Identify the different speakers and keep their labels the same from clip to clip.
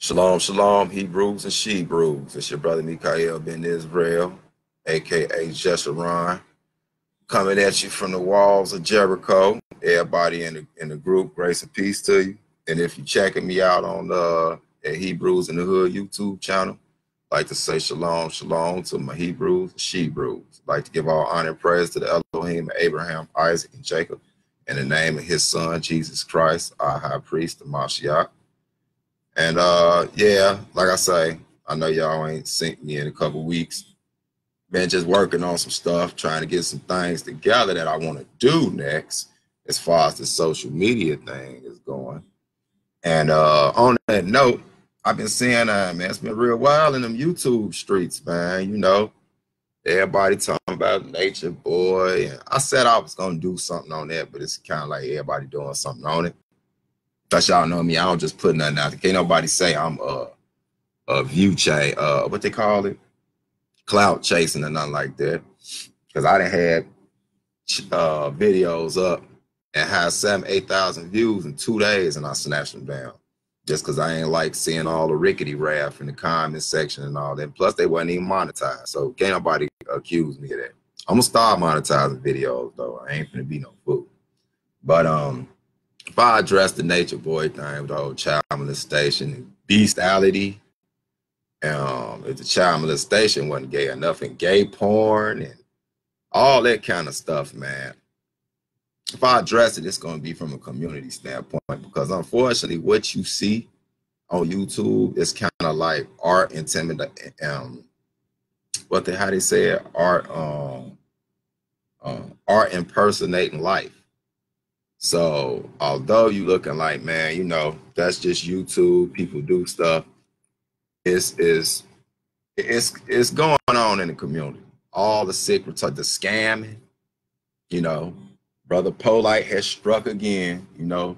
Speaker 1: Shalom, shalom, Hebrews and Shebrews. It's your brother Mikael Ben Israel, aka Jeshurun, coming at you from the walls of Jericho. Everybody in the group, grace and peace to you. And if you're checking me out on at Hebrews in the Hood YouTube channel, I'd like to say shalom, shalom to my Hebrews and Shebrews. I'd like to give all honor and praise to the Elohim of Abraham, Isaac, and Jacob in the name of his son, Jesus Christ, our high priest, the Mashiach. And yeah, like I say, I know y'all ain't seen me in a couple weeks. Been just working on some stuff, trying to get some things together that I want to do next as far as the social media thing is going. And on that note, I've been seeing, man, it's been real wild in them YouTube streets, man. You know, everybody talking about Nature Boy. And I said I was going to do something on that, but it's kind of like everybody doing something on it. Because y'all know me, I don't just put nothing out there. Can't nobody say I'm a view chase, what they call it, clout chasing or nothing like that. Because I done had videos up and had 8,000 views in 2 days, and I snatched them down just because I ain't like seeing all the rickety rap in the comment section and all that. Plus, they wasn't even monetized, so can't nobody accuse me of that. I'm gonna start monetizing videos though. I ain't gonna be no fool. But if I address the Nature Boy thing with the whole child molestation and bestiality, if the child molestation wasn't gay enough and gay porn and all that kind of stuff, man, if I address it, it's going to be from a community standpoint, because unfortunately what you see on YouTube is kind of like art intimidate, how they say it, art impersonating life. So although you looking like, man, you know, that's just YouTube, people do stuff, it's going on in the community. All the secrets of the scamming, you know, Brother Polite has struck again, you know,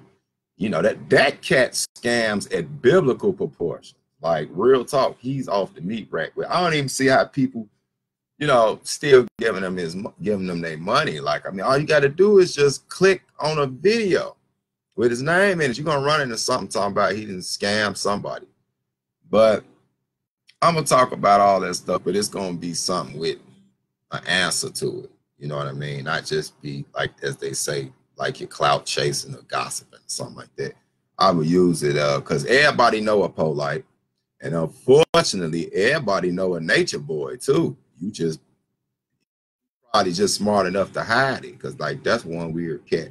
Speaker 1: that cat scams at biblical proportions. Like, real talk, he's off the meat rack. I don't even see how people, you know, still giving them their money. Like, I mean, all you got to do is just click on a video with his name in it. You're gonna run into something talking about he didn't scam somebody. But I'm gonna talk about all that stuff, but it's gonna be something with an answer to it. You know what I mean? Not just be like, as they say, like you're clout chasing or gossiping, something like that. I would use it because everybody know a Polite, and unfortunately, everybody know a Nature Boy too. You just probably just smart enough to hide it, because like that's one weird cat.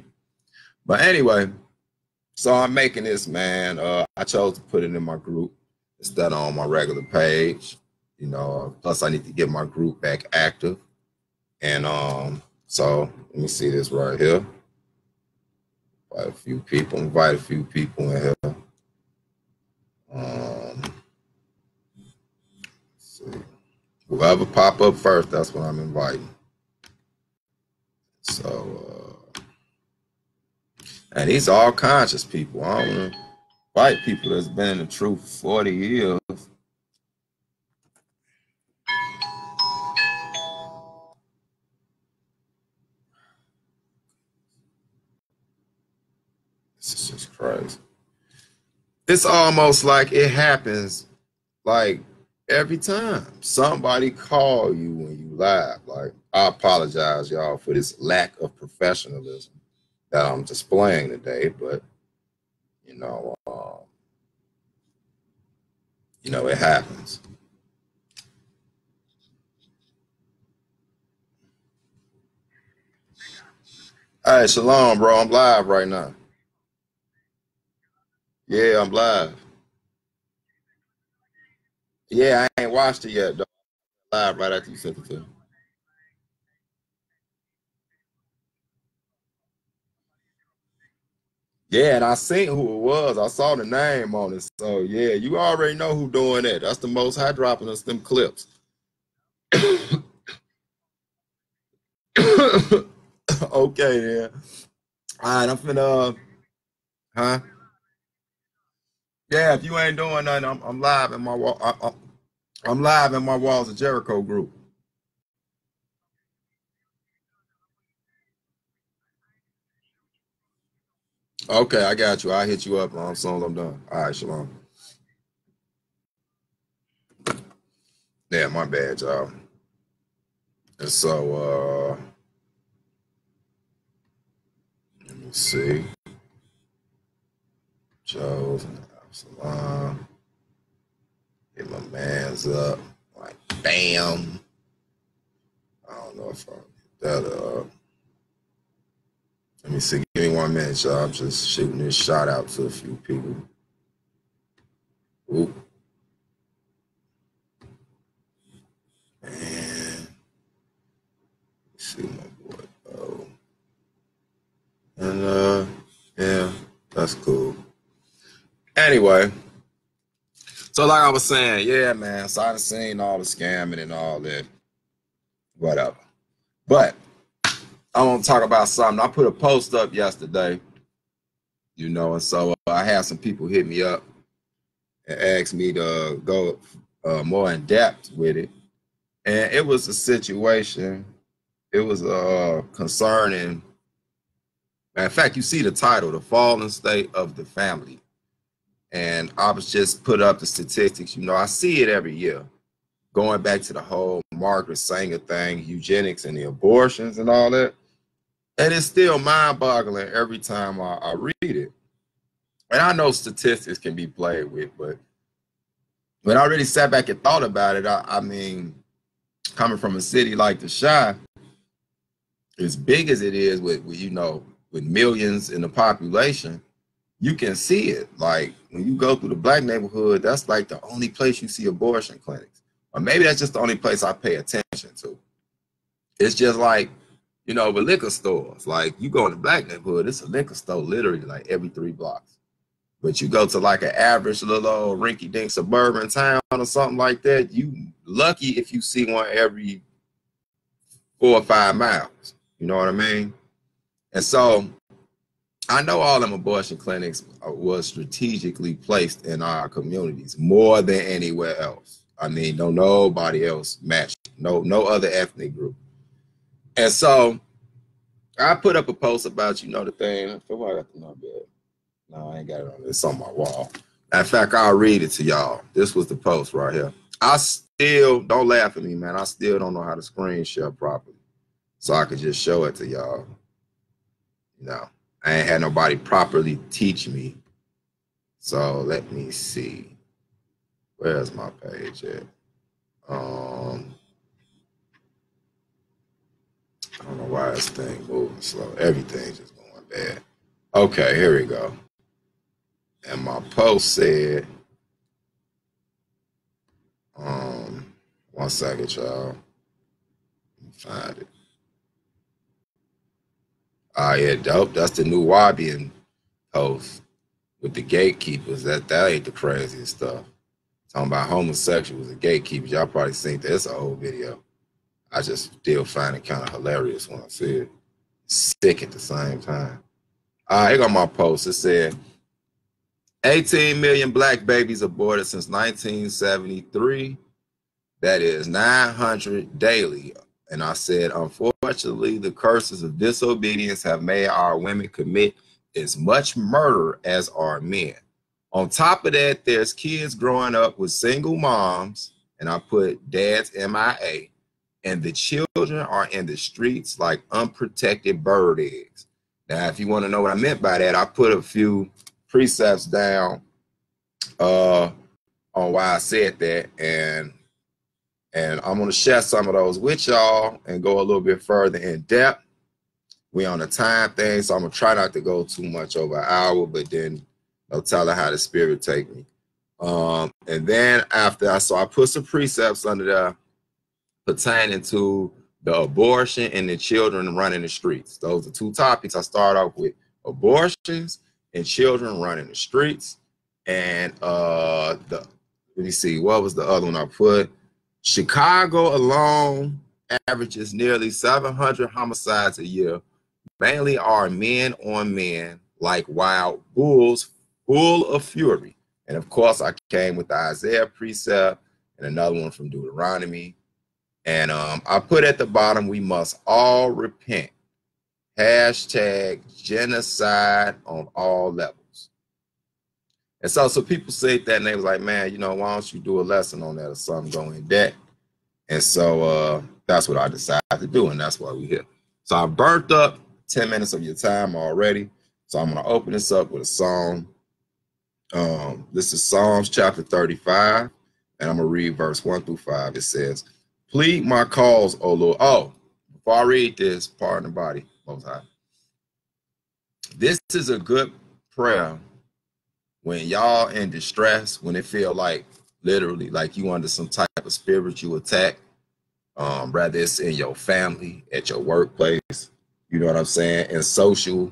Speaker 1: But anyway, so I'm making this, man. I chose to put it in my group instead of on my regular page. You know, plus I need to get my group back active. And so let me see this right here. Invite a few people in here. Let's see. Whoever pop up first, that's what I'm inviting. So and these are all conscious people. I don't want to invite people that's been in the truth for 40 years. This is just crazy. It's almost like it happens like every time somebody call you when you live. Like, I apologize, y'all, for this lack of professionalism that I'm displaying today, but you know, it happens. All right, shalom, bro. I'm live right now. Yeah, I'm live. Yeah, I ain't watched it yet, though. Live right after you sent it to me. Yeah, and I seen who it was. I saw the name on it. So yeah, you already know who doing that. That's the Most High dropping us them clips. Okay, then. All right, I'm finna. Huh? Yeah, if you ain't doing nothing, I'm live in my wall. I'm live in my Walls of Jericho group. Okay, I got you. I'll hit you up as soon as I'm done. All right, shalom. Yeah, my bad, y'all. And so, let me see. Joe's and Absalom. Hit my man's up. Like, bam. I don't know if I'll get that up. Let me see. Give me 1 minute, y'all. I'm just shooting this shot out to a few people. Oop. And see my boy. Oh. And yeah, that's cool. Anyway, so like I was saying, yeah, man. So I've seen all the scamming and all that, whatever. But I want to talk about something. I put a post up yesterday, you know, and so I had some people hit me up and asked me to go more in depth with it. And it was a situation. It was concerning. In fact, you see the title, The Fallen State of the Family. And I was just put up the statistics. You know, I see it every year. Going back to the whole Margaret Sanger thing, eugenics and the abortions and all that. And it's still mind-boggling every time I read it. And I know statistics can be played with, but when I really sat back and thought about it, I mean, coming from a city like the Chi, as big as it is with you know, with millions in the population, you can see it. Like when you go through the black neighborhood, that's like the only place you see abortion clinics. Or maybe that's just the only place I pay attention to. It's just like, you know, with liquor stores. Like you go in the black neighborhood, it's a liquor store literally like every 3 blocks. But you go to like an average little old rinky-dink suburban town or something like that, you lucky if you see one every 4 or 5 miles. You know what I mean? And so I know all them abortion clinics was strategically placed in our communities more than anywhere else. I mean, no nobody else matched, no other ethnic group. And so I put up a post about, you know, the thing. I feel like I got the number. No, I ain't got it on. It's on my wall. In fact, I'll read it to y'all. This was the post right here. I still, don't laugh at me, man. I still don't know how to screen share properly. So I could just show it to y'all. You know, I ain't had nobody properly teach me. So let me see. Where's my page at? I don't know why this thing moving slow. Everything's just going bad. Okay, here we go. And my post said, 1 second, y'all. Let me find it. Yeah, dope. That's the new Wabian post with the gatekeepers. That ain't the craziest stuff. Talking about homosexuals and gatekeepers. Y'all probably seen that. It's a whole video. I just still find it kind of hilarious when I see it. Sick at the same time. Here got my post. It said, 18 million black babies aborted since 1973. That is 900 daily. And I said, unfortunately, the curses of disobedience have made our women commit as much murder as our men. On top of that, there's kids growing up with single moms, and I put dads MIA, and the children are in the streets like unprotected bird eggs. Now, if you want to know what I meant by that, I put a few precepts down on why I said that, and I'm going to share some of those with y'all and go a little bit further in depth. We on a time thing, so I'm going to try not to go too much over an hour, but then I'll tell her how the spirit take me. And then after, I put some precepts under there pertaining to the abortion and the children running the streets. Those are 2 topics. I start off with abortions and children running the streets. And let me see, what was the other one I put? Chicago alone averages nearly 700 homicides a year. Mainly are men on men like wild bulls, full of fury. And of course, I came with the Isaiah precept and another one from Deuteronomy. And I put at the bottom, we must all repent. Hashtag genocide on all levels. And so people say that and they was like, man, you know, why don't you do a lesson on that or something, go in depth? And so that's what I decided to do, and that's why we're here. So I burnt up 10 minutes of your time already. So I'm going to open this up with a song. This is Psalms chapter 35, and I'm going to read verse 1 through 5. It says, plead my cause, O Lord. Oh, before I read this, pardon the body, Most High. This is a good prayer when y'all in distress, when it feel like literally like you under some type of spiritual attack, rather it's in your family, at your workplace, you know what I'm saying, and social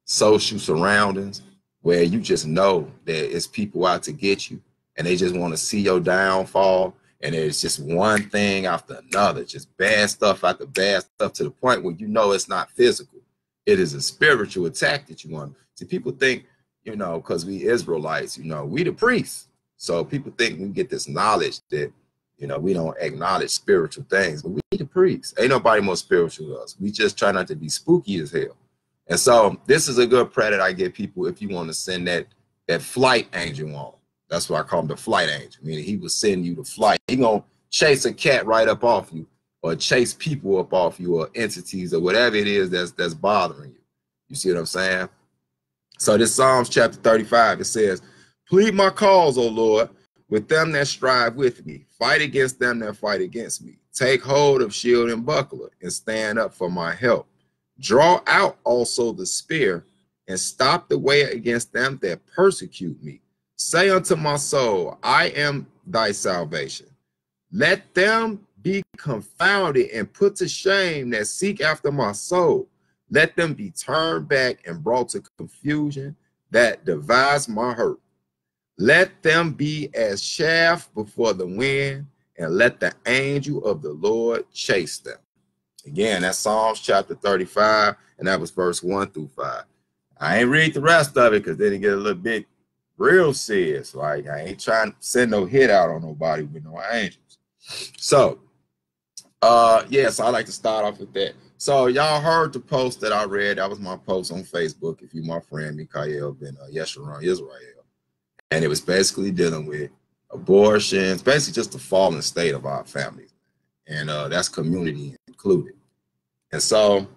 Speaker 1: surroundings, where you just know that it's people out to get you and they just want to see your downfall, and it's just one thing after another, just bad stuff after bad stuff, to the point where you know it's not physical, it is a spiritual attack that you want. See, people think, you know, because we Israelites, you know, we the priests, so people think we get this knowledge that, you know, we don't acknowledge spiritual things, but we the priests. Ain't nobody more spiritual than us. We just try not to be spooky as hell. And so this is a good prayer that I give people if you want to send that flight angel on. That's why I call him the flight angel, meaning he will send you to flight. He gonna chase a cat right up off you, or chase people up off you, or entities, or whatever it is that's bothering you. You see what I'm saying? So this Psalms chapter 35, it says, plead my cause, O Lord, with them that strive with me. Fight against them that fight against me. Take hold of shield and buckler, and stand up for my help. Draw out also the spear, and stop the way against them that persecute me. Say unto my soul, I am thy salvation. Let them be confounded and put to shame that seek after my soul. Let them be turned back and brought to confusion that devise my hurt. Let them be as chaff before the wind, and let the angel of the Lord chase them. Again, that's Psalms chapter 35, and that was verse 1 through 5. I ain't read the rest of it because then it get a little bit real serious. Like, I ain't trying to send no hit out on nobody with no angels. So, yeah, so I like to start off with that. So y'all heard the post that I read. That was my post on Facebook. If you my friend, Mikael Ben Yeshurun Israel. And it was basically dealing with abortions, basically just the fallen state of our families. And that's community included. And so,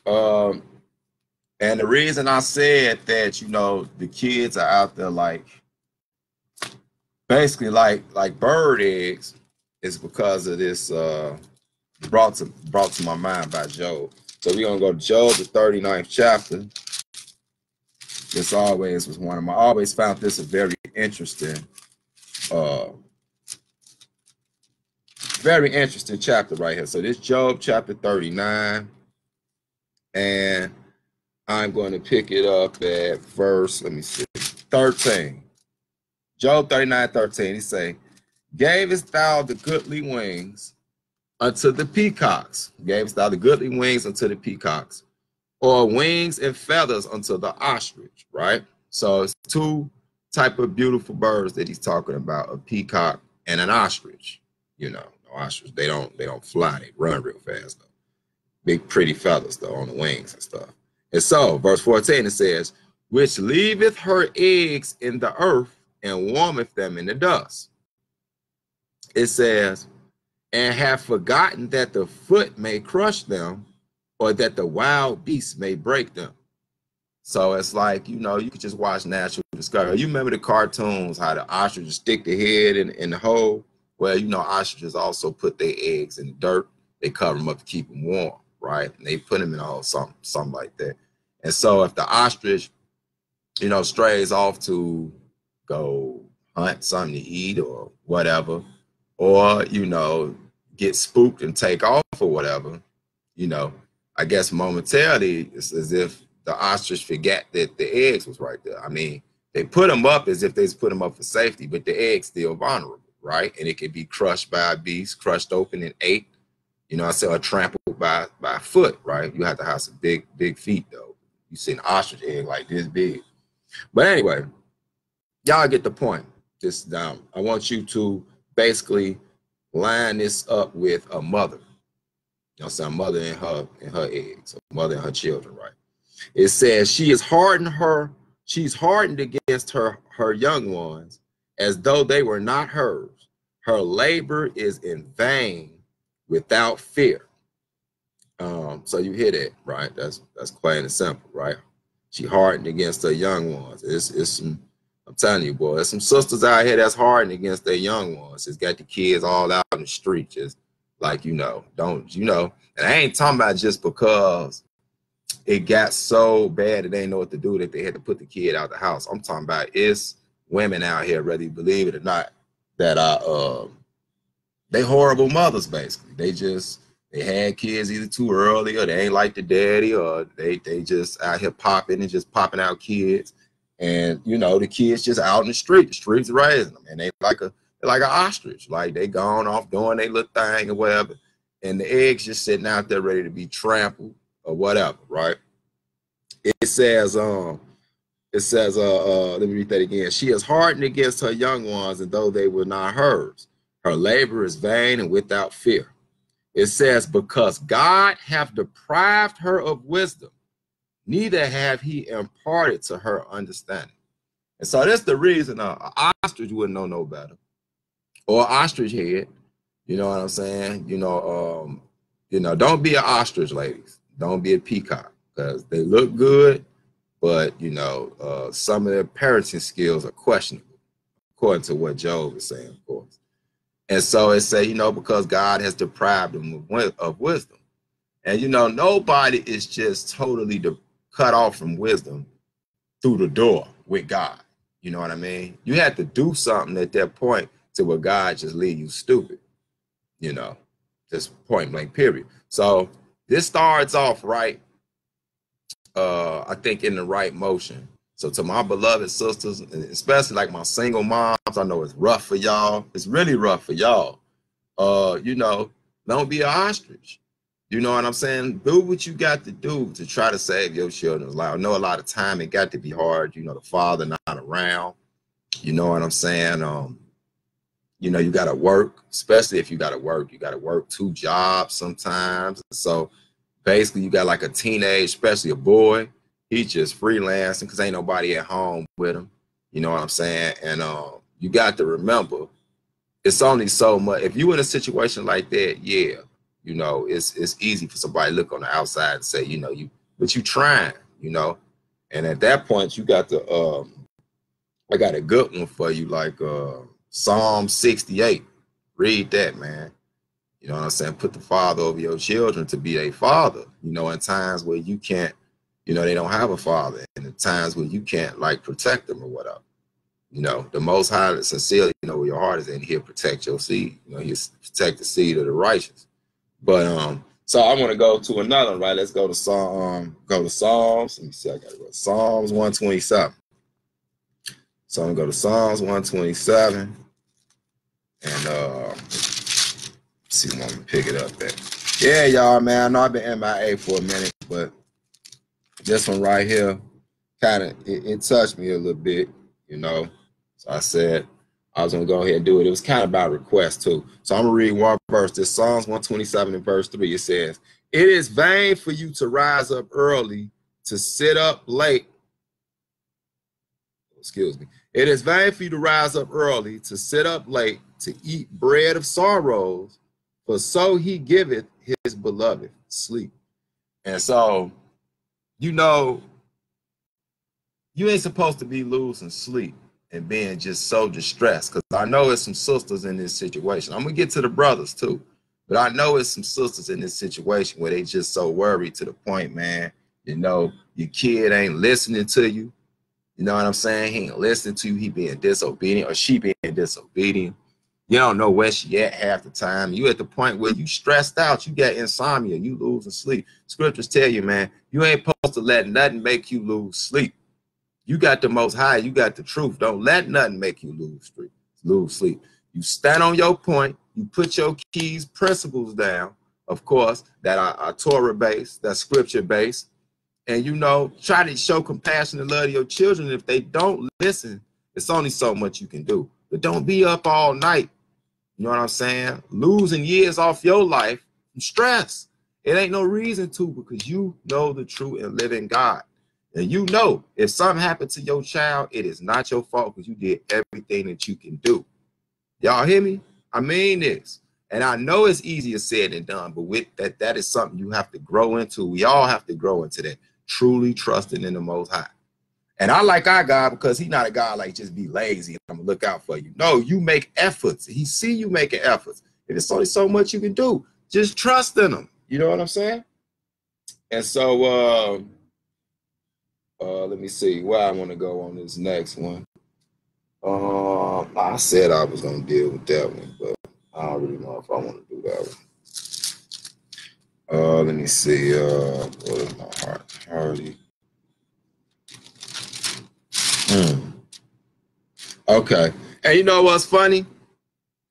Speaker 1: and the reason I said that, you know, the kids are out there like, basically like bird eggs, is because of this brought to my mind by Job. So we're gonna go to Job, the 39th chapter. This always was one of my, I always found this a very interesting chapter right here. So this Job chapter 39, and I'm going to pick it up at verse, let me see, 13. Job 39:13. He say, gavest thou the goodly wings unto the peacocks? Gavest thou the goodly wings unto the peacocks, or wings and feathers unto the ostrich, right? So it's two type of beautiful birds that he's talking about, a peacock and an ostrich. You know, the ostrich, they don't fly, they run real fast though. Big pretty feathers though on the wings and stuff. And so verse 14, it says, which leaveth her eggs in the earth and warmeth them in the dust. It says, and have forgotten that the foot may crush them, or that the wild beasts may break them. So it's like, you know, you could just watch Natural Discovery. You remember the cartoons, how the ostriches stick the head in the hole? Well, you know, ostriches also put their eggs in the dirt. They cover them up to keep them warm, right? And they put them in a hole, something like that. And so if the ostrich, you know, strays off to go hunt something to eat or whatever, or, you know, get spooked and take off or whatever, you know, I guess momentarily it's as if the ostrich forget that the eggs was right there. I mean, they put them up as if they just put them up for safety, but the egg's still vulnerable, right? And it can be crushed by a beast, crushed open and ate, you know, I said, or trampled by a foot, right? You have to have some big feet though. You see an ostrich egg like this big. But anyway, y'all get the point. Just I want you to basically line this up with a mother. You know, some mother and her eggs, a mother and her children, right? It says she's hardened against her young ones as though they were not hers. Her labor is in vain without fear. So you hear that, right? That's plain and simple, right? She hardened against her young ones. It's some, I'm telling you, boy, there's some sisters out here that's hardened against their young ones. It's got the kids all out in the street, just like, you know, don't, you know, and I ain't talking about just because it got so bad that they didn't know what to do that they had to put the kid out the house. I'm talking about it's women out here, whether you believe it or not, that are they horrible mothers, basically. They had kids either too early, or they ain't like the daddy, or they just out here popping and just popping out kids. And you know, the kids just out in the streets raising them, and they're like an ostrich, like they gone off doing their little thing or whatever, and the eggs just sitting out there ready to be trampled or whatever, right? It says, let me read that again. She is hardened against her young ones, and though they were not hers, her labor is vain and without fear. It says, because God hath deprived her of wisdom, neither have he imparted to her understanding. And so that's the reason an ostrich wouldn't know no better, or ostrich head. You know what I'm saying? You know, don't be an ostrich, ladies. Don't be a peacock, because they look good, but you know, some of their parenting skills are questionable, according to what Job is saying, of course. And so it say, you know, because God has deprived them of wisdom. And, you know, nobody is just totally cut off from wisdom through the door with God. You know what I mean? You have to do something at that point to where God just leave you stupid, you know, just point blank, period. So this starts off right, I think, in the right motion. So to my beloved sisters, especially like my single moms, I know it's rough for y'all. It's really rough for y'all. You know, don't be an ostrich. You know what I'm saying? Do what you got to do to try to save your children's life. I know a lot of time it got to be hard. You know, the father not around. You know what I'm saying? You know, you got to work, especially if you got to work. You got to work 2 jobs sometimes. So basically, you got like a teenage, especially a boy. He's just freelancing because ain't nobody at home with him. You know what I'm saying? And you got to remember, it's only so much. If you in a situation like that, yeah, you know, it's easy for somebody to look on the outside and say, you know, but you trying, you know. And at that point, you got to, I got a good one for you, like Psalm 68. Read that, man. You know what I'm saying? Put the father over your children to be a father, you know, in times where you can't, you know, they don't have a father, and in times when you can't like protect them or whatever. You know, the Most High, sincerely, you know, where your heart is in, he'll protect your seed. You know, he'll protect the seed of the righteous. But so I want to go to another, right? Let's go to Psalms. Let me see, I gotta go to Psalms 127. So I'm gonna go to Psalms 127 and see if I can pick it up there. Yeah, y'all, man. I know I've been MIA for a minute, but this one right here kind of it touched me a little bit, you know. So I said I was gonna go ahead and do it. It was kind of by request too. So I'm gonna read one verse. This Psalms 127 and verse 3. It says, "It is vain for you to rise up early, to sit up late." Excuse me. "It is vain for you to rise up early, to sit up late, to eat bread of sorrows, for so he giveth his beloved sleep." And so, you know, you ain't supposed to be losing sleep and being just so distressed. Because I know it's some sisters in this situation. I'm going to get to the brothers too. But I know it's some sisters in this situation where they just so worried to the point, man, you know, your kid ain't listening to you. You know what I'm saying? He ain't listening to you. He being disobedient, or she being disobedient. You don't know where she at half the time. You at the point where you stressed out. You got insomnia. You losing sleep. Scriptures tell you, man, you ain't supposed to let nothing make you lose sleep. You got the Most High. You got the truth. Don't let nothing make you lose sleep. You stand on your point. You put your keys, principles down, of course, that are Torah-based, that's scripture-based. And, you know, try to show compassion and love to your children. If they don't listen, it's only so much you can do. But don't be up all night. You know what I'm saying? Losing years off your life from stress. It ain't no reason to, because you know the true and living God. And you know, if something happened to your child, it is not your fault, because you did everything that you can do. Y'all hear me? I mean this. And I know it's easier said than done, but with that is something you have to grow into. We all have to grow into that, truly trusting in the Most High. And I like our God because he's not a God like just be lazy and I'm gonna look out for you. No, you make efforts. He see you making efforts. And it's only so much you can do. Just trust in him. You know what I'm saying? And so let me see where I want to go on this next one. I said I was gonna deal with that one, but I don't really know if I want to do that one. Let me see. What is my heart? Hardy. Okay. And you know what's funny?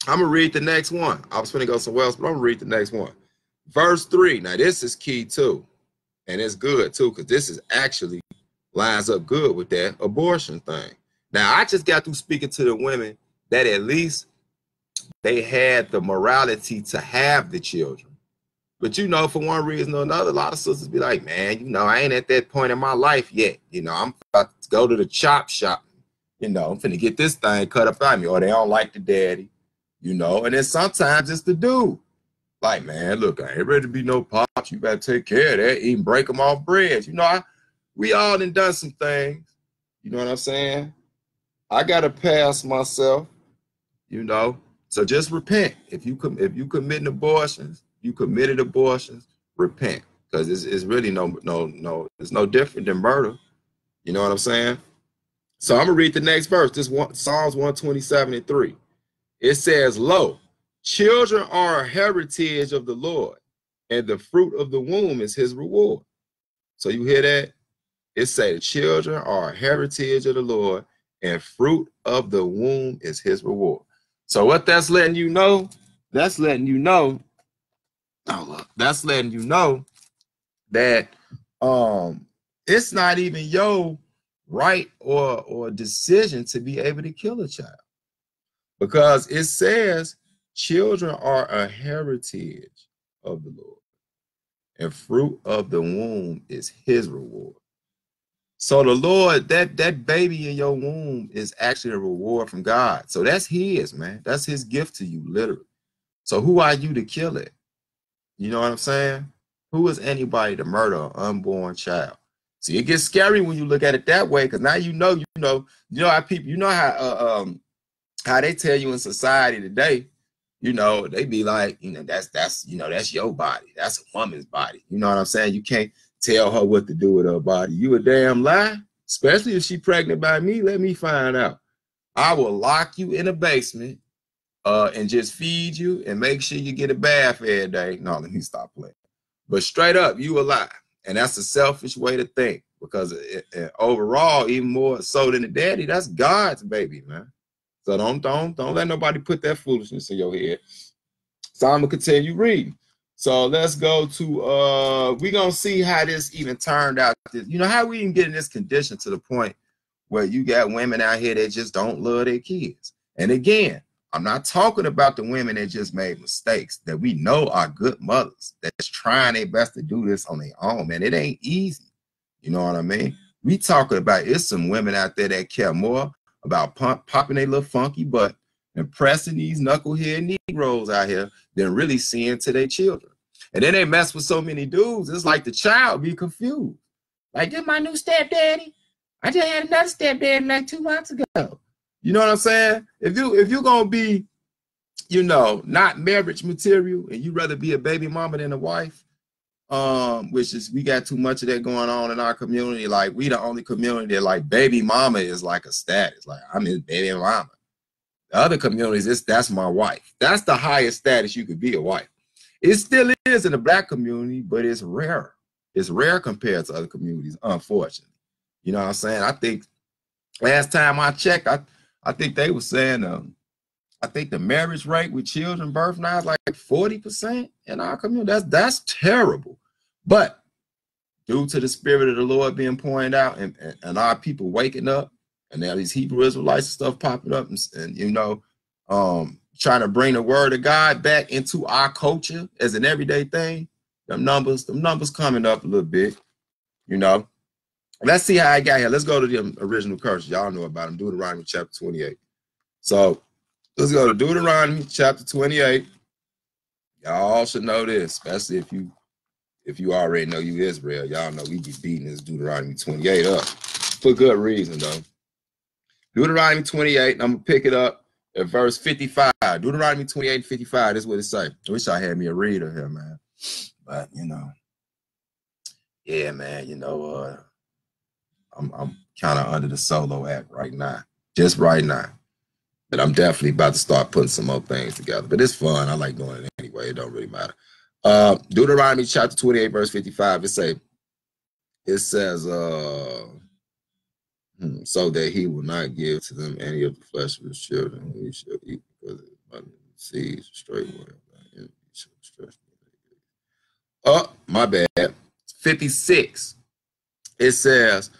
Speaker 1: I'm gonna read the next one. I was gonna go somewhere else, but I'm gonna read the next one. Verse 3. Now this is key too, and it's good too, because this is actually lines up good with that abortion thing. Now I just got through speaking to the women that at least they had the morality to have the children. But you know, for one reason or another, a lot of sisters be like, man, you know, I ain't at that point in my life yet. You know, I'm about to go to the chop shop. You know, I'm finna get this thing cut up on me, or they don't like the daddy, you know. And then sometimes it's the dude. Like, man, look, I ain't ready to be no pops. You better take care of that. Even break them off bread. You know, we all done some things. You know what I'm saying? I gotta pass myself, you know. So just repent. If you committing abortions, you committed abortions, repent. Because it's really it's no different than murder. You know what I'm saying? So I'm gonna read the next verse. This one, Psalms 127:3. It says, "Lo, children are a heritage of the Lord, and the fruit of the womb is his reward." So you hear that? It say the children are a heritage of the Lord, and fruit of the womb is his reward. So what that's letting you know, that's letting you know that it's not even your right or decision to be able to kill a child, because it says children are a heritage of the Lord, and fruit of the womb is his reward. So the Lord, that baby in your womb is actually a reward from God. So that's his, man. That's his gift to you, literally. So who are you to kill it? You know what I'm saying? Who is anybody to murder an unborn child? See, it gets scary when you look at it that way, because now you know how people, you know how they tell you in society today, you know, they be like, you know, that's your body. That's a woman's body. You know what I'm saying? You can't tell her what to do with her body. You a damn lie. Especially if she pregnant by me, let me find out. I will lock you in a basement and just feed you and make sure you get a bath every day. No, let me stop playing. But straight up, you a lie. And that's a selfish way to think, because overall, even more so than the daddy, that's God's baby, man. So don't let nobody put that foolishness in your head. So I'm gonna continue reading. So let's go to we're gonna see how this even turned out. You know, how we even get in this condition to the point where you got women out here that just don't love their kids. And again, I'm not talking about the women that just made mistakes, that we know are good mothers that's trying their best to do this on their own, man. It ain't easy. You know what I mean? We talking about, it's some women out there that care more about popping their little funky butt and pressing these knucklehead Negroes out here than really seeing to their children. And then they mess with so many dudes, it's like the child be confused. Like, this my new stepdaddy? I just had another stepdaddy like 2 months ago. You know what I'm saying? If you're gonna be, you know, not marriage material, and you rather be a baby mama than a wife, which is, we got too much of that going on in our community. Like, we the only community that, like, baby mama is like a status. Like, I'm his baby mama. The other communities, that's my wife. That's the highest status you could be, a wife. It still is in the Black community, but it's rare. It's rare compared to other communities, unfortunately. You know what I'm saying? I think last time I checked, I think they were saying, I think the marriage rate with children birth now is like 40% in our community. That's terrible. But due to the spirit of the Lord being pointed out, and our people waking up, and now these Hebrew Israelites and stuff popping up, and you know, trying to bring the word of God back into our culture as an everyday thing, them numbers coming up a little bit, you know. Let's see how I got here. Let's go to the original curses. Y'all know about them. Deuteronomy chapter 28. So Let's go to Deuteronomy chapter 28. Y'all should know this, especially if you already know you Israel. Y'all know we be beating this Deuteronomy 28 up for good reason, though. Deuteronomy 28, and I'm going to pick it up at verse 55. Deuteronomy 28, 55, this is what it say. I wish I had me a reader here, man. But, you know, yeah, man, you know, I'm kind of under the solo act right now, just right now. But I'm definitely about to start putting some more things together. But it's fun. I like doing it anyway. It don't really matter. Deuteronomy chapter 28, verse 55, it says, so that he will not give to them any of the flesh of his children who he shall eat, because it seeds straightway. Oh, my bad. 56. It says,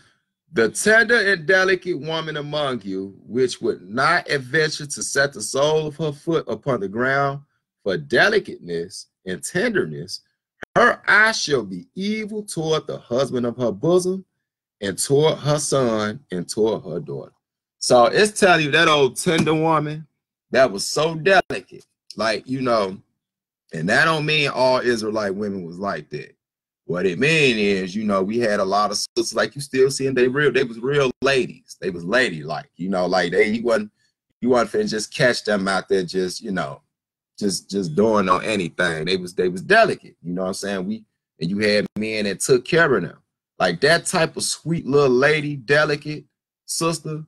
Speaker 1: the tender and delicate woman among you, which would not adventure to set the sole of her foot upon the ground for delicateness and tenderness, her eye shall be evil toward the husband of her bosom, and toward her son, and toward her daughter. So it's telling you that old tender woman that was so delicate, like, you know, and that don't mean all Israelite women was like that. What it mean is, you know, we had a lot of sisters, like you still seeing, they was real ladies. They was ladylike, you know, like you wasn't finna just catch them out there just, you know, just doing on anything. They was delicate, you know what I'm saying? And you had men that took care of them. Like that type of sweet little lady, delicate sister,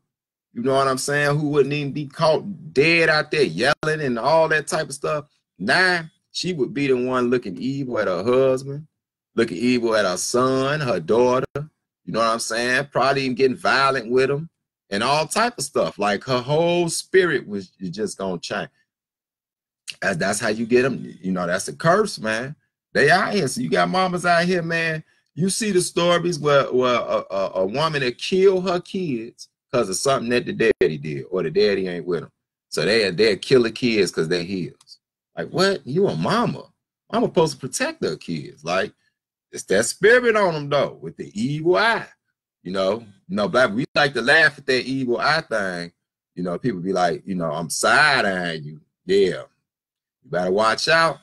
Speaker 1: you know what I'm saying, who wouldn't even be caught dead out there yelling and all that type of stuff. Nah, she would be the one looking evil at her husband, looking evil at her son, her daughter, you know what I'm saying? Probably even getting violent with them and all type of stuff. Like her whole spirit was just gonna change. That's how you get them. You know, that's a curse, man. They out here. So you got mamas out here, man. You see the stories where a woman that killed her kids because of something that the daddy did, or the daddy ain't with them. So they'll kill the kids because they're his. Like, what? You a mama. Mama supposed to protect their kids. Like, it's that spirit on them, though, with the evil eye. You know, black, we like to laugh at that evil eye thing. You know, people be like, you know, I'm side-eyeing you. Yeah. You better watch out.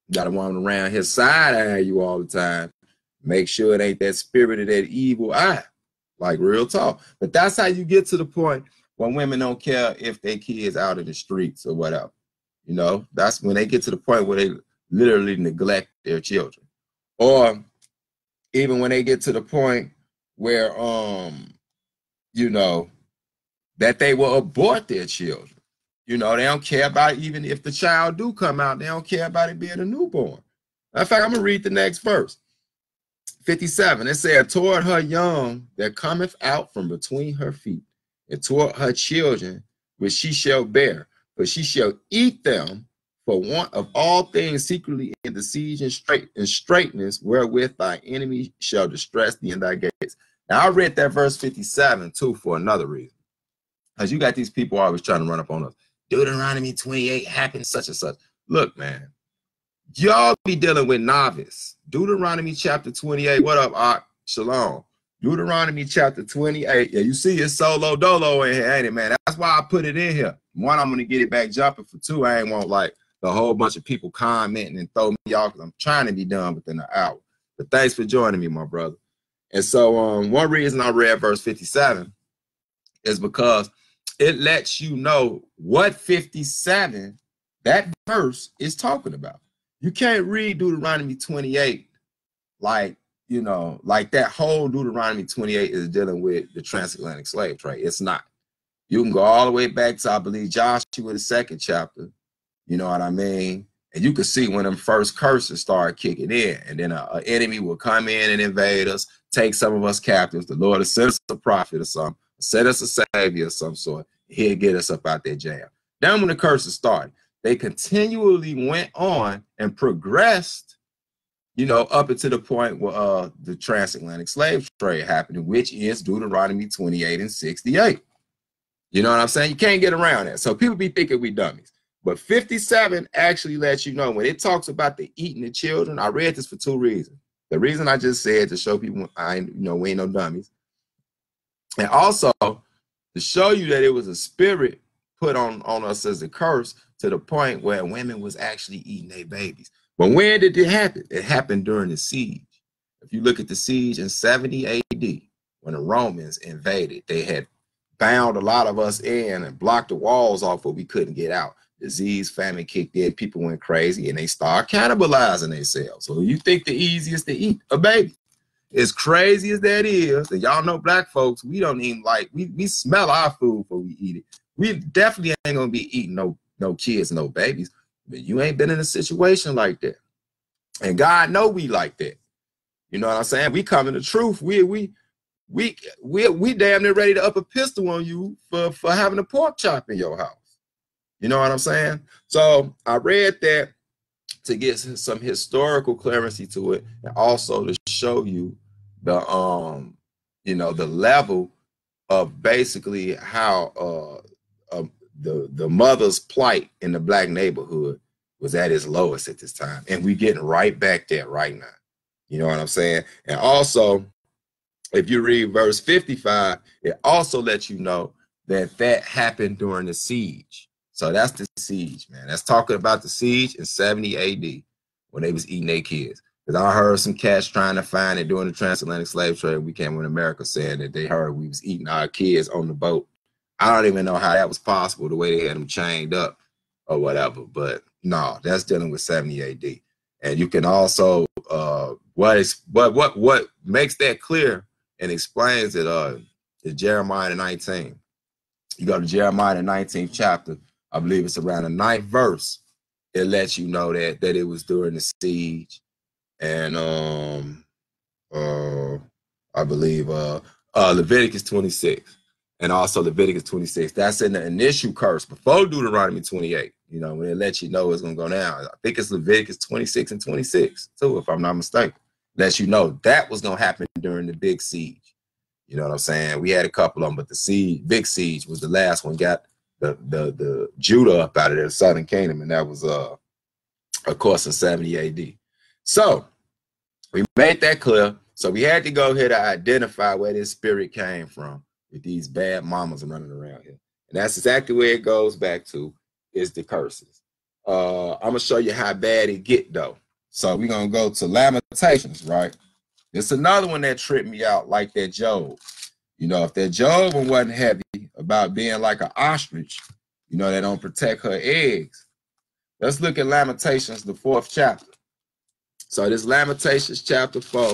Speaker 1: You got a woman around here side-eyeing you all the time. Make sure it ain't that spirit of that evil eye. Like, real talk. But that's how you get to the point when women don't care if their kids out in the streets or whatever. You know, that's when they get to the point where they literally neglect their children. Or even when they get to the point where, you know, that they will abort their children. You know, they don't care about it, even if the child do come out, they don't care about it being a newborn. In fact, I'm going to read the next verse. 57, it said, toward her young that cometh out from between her feet, and toward her children which she shall bear, for she shall eat them for want of all things secretly in the siege and straightness, wherewith thy enemy shall distress thee in thy gates. Now, I read that verse 57 too for another reason. Because you got these people always trying to run up on us. Deuteronomy 28 happened such and such. Look, man, y'all be dealing with novice. Deuteronomy chapter 28. What up, Ak? Shalom. Deuteronomy chapter 28. Yeah, you see it's solo dolo in here, ain't it, man? That's why I put it in here. One, I'm going to get it back jumping. For two, I ain't want like the whole bunch of people commenting and throw me off, because I'm trying to be done within an hour. But thanks for joining me, my brother. And so one reason I read verse 57 is because it lets you know what 57, that verse, is talking about. You can't read Deuteronomy 28 like, you know, like that whole Deuteronomy 28 is dealing with the transatlantic slave trade. It's not. You can go all the way back to, I believe, Joshua, the 2nd chapter. You know what I mean? And you can see when them first curses started kicking in, and then an enemy will come in and invade us, take some of us captives. The Lord will send us a prophet or something, send us a savior of some sort. He'll get us up out that jam. Then when the curses started, they continually went on and progressed, you know, up until the point where the transatlantic slave trade happened, which is Deuteronomy 28 and 68. You know what I'm saying? You can't get around that. So people be thinking we dummies. But 57 actually lets you know when it talks about the eating the children. I read this for two reasons. The reason I just said, to show people we ain't no dummies. And also to show you that it was a spirit put on us as a curse to the point where women was actually eating their babies. But when did it happen? It happened during the siege. If you look at the siege in 70 AD, when the Romans invaded, they had bound a lot of us in and blocked the walls off where we couldn't get out. Disease, famine kicked in, people went crazy, and they started cannibalizing themselves. So you think the easiest to eat a baby? As crazy as that is, and y'all know black folks, we don't even like, we smell our food before we eat it. We definitely ain't gonna be eating no kids, no babies. But you ain't been in a situation like that. And God know we like that. You know what I'm saying? We come in the truth. We damn near ready to up a pistol on you for having a pork chop in your house. You know what I'm saying? So I read that to get some historical clarity to it, and also to show you the you know, the level of basically how the mother's plight in the black neighborhood was at its lowest at this time, and we getting right back there right now. You know what I'm saying? And also, if you read verse 55, it also lets you know that that happened during the siege. So that's the siege, man. That's talking about the siege in 70 AD when they was eating their kids. Because I heard some cats trying to find it during the transatlantic slave trade we came in America, saying that they heard we was eating our kids on the boat. I don't even know how that was possible, the way they had them chained up or whatever. But no, that's dealing with 70 AD. And you can also what makes that clear and explains it is Jeremiah 19. You go to Jeremiah the 19th chapter, I believe it's around the 9th verse. It lets you know that it was during the siege. And I believe Leviticus 26. And also Leviticus 26. That's in the initial curse before Deuteronomy 28. You know, when it lets you know it's gonna go down. I think it's Leviticus 26 and 26 too, if I'm not mistaken. Lets you know that was gonna happen during the big siege. You know what I'm saying? We had a couple of them, but the big siege was the last one. Got the Judah up out of there, the southern kingdom, and that was of course in 70 AD. So we made that clear. So we had to go here to identify where this spirit came from with these bad mamas running around here. And that's exactly where it goes back to, is the curses. I'm gonna show you how bad it get though. So we're gonna go to Lamentations, right? It's another one that tripped me out, like that Job. You know, if that Job one wasn't heavy about being like an ostrich, you know, that don't protect her eggs. Let's look at Lamentations, the 4th chapter. So this Lamentations chapter 4,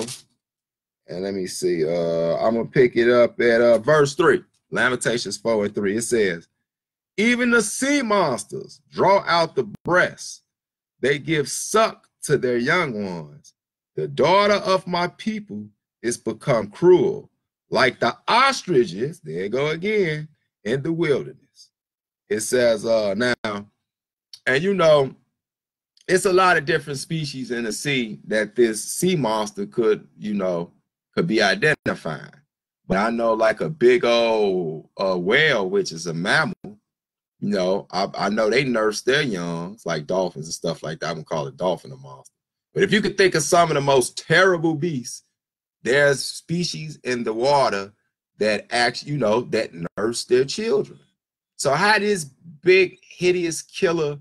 Speaker 1: and let me see, I'm gonna pick it up at verse 3. Lamentations 4 and 3. It says, even the sea monsters draw out the breasts. They give suck to their young ones. The daughter of my people is become cruel, like the ostriches, there you go again, in the wilderness. It says now, and you know, it's a lot of different species in the sea that this sea monster could, you know, could be identified. But I know like a big old whale, which is a mammal, you know, I know they nurse their young, like dolphins and stuff like that. I'm gonna call it dolphin a monster. But if you could think of some of the most terrible beasts, there's species in the water that actually, you know, that nurse their children. So how this big, hideous, killer,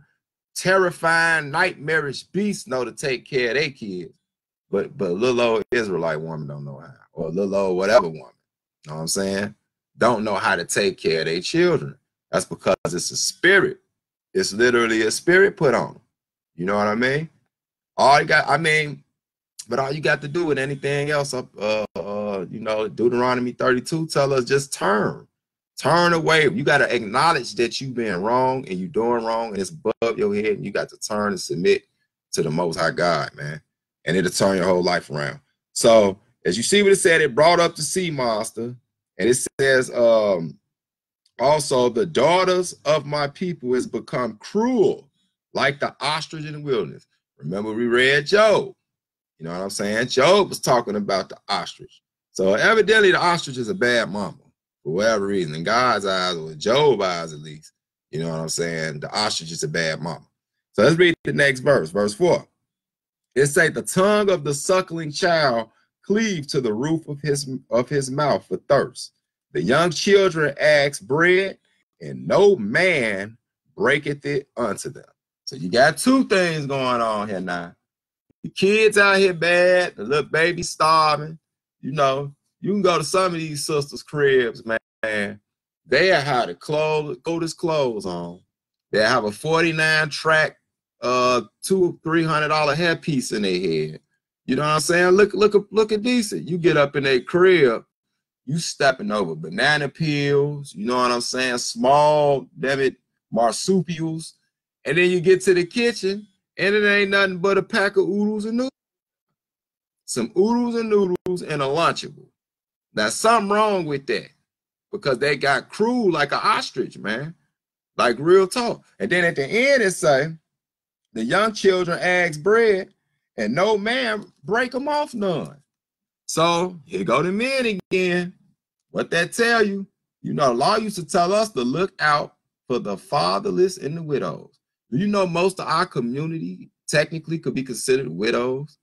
Speaker 1: terrifying, nightmarish beast know to take care of their kids, but little old Israelite woman don't know how, or little old whatever woman, you know what I'm saying, don't know how to take care of their children. That's because it's a spirit. It's literally a spirit put on them. You know what I mean? All you got, I mean, but all you got to do with anything else, you know, Deuteronomy 32 tell us just turn away. You got to acknowledge that you've been wrong and you're doing wrong, and it's above your head, and you got to turn and submit to the Most High God, man, and it'll turn your whole life around. So as you see what it said, it brought up the sea monster, and it says also the daughters of my people has become cruel, like the ostrich in the wilderness. Remember we read Job. You know what I'm saying? Job was talking about the ostrich. So evidently the ostrich is a bad mama for whatever reason. In God's eyes, or in Job's eyes at least, you know what I'm saying? The ostrich is a bad mama. So let's read the next verse, verse 4. It says, the tongue of the suckling child cleave to the roof of his mouth for thirst. The young children ask bread, and no man breaketh it unto them. So you got two things going on here now. The kids out here bad, the little baby starving. You know, you can go to some of these sisters' cribs, man. They have the coldest clothes on. They have a 49 track, $200-300 headpiece in their head. You know what I'm saying? Look at decent. You get up in their crib, you stepping over banana peels. You know what I'm saying? Small, damn it, marsupials. And then you get to the kitchen, and it ain't nothing but a pack of oodles and noodles. Some oodles and noodles and a Lunchable. Now, something wrong with that because they got cruel like an ostrich, man. Like real talk. And then at the end, it say, the young children ask bread, and no man break them off none. So here go the men again. What that tell you? You know, the law used to tell us to look out for the fatherless and the widows. Do you know most of our community technically could be considered widows?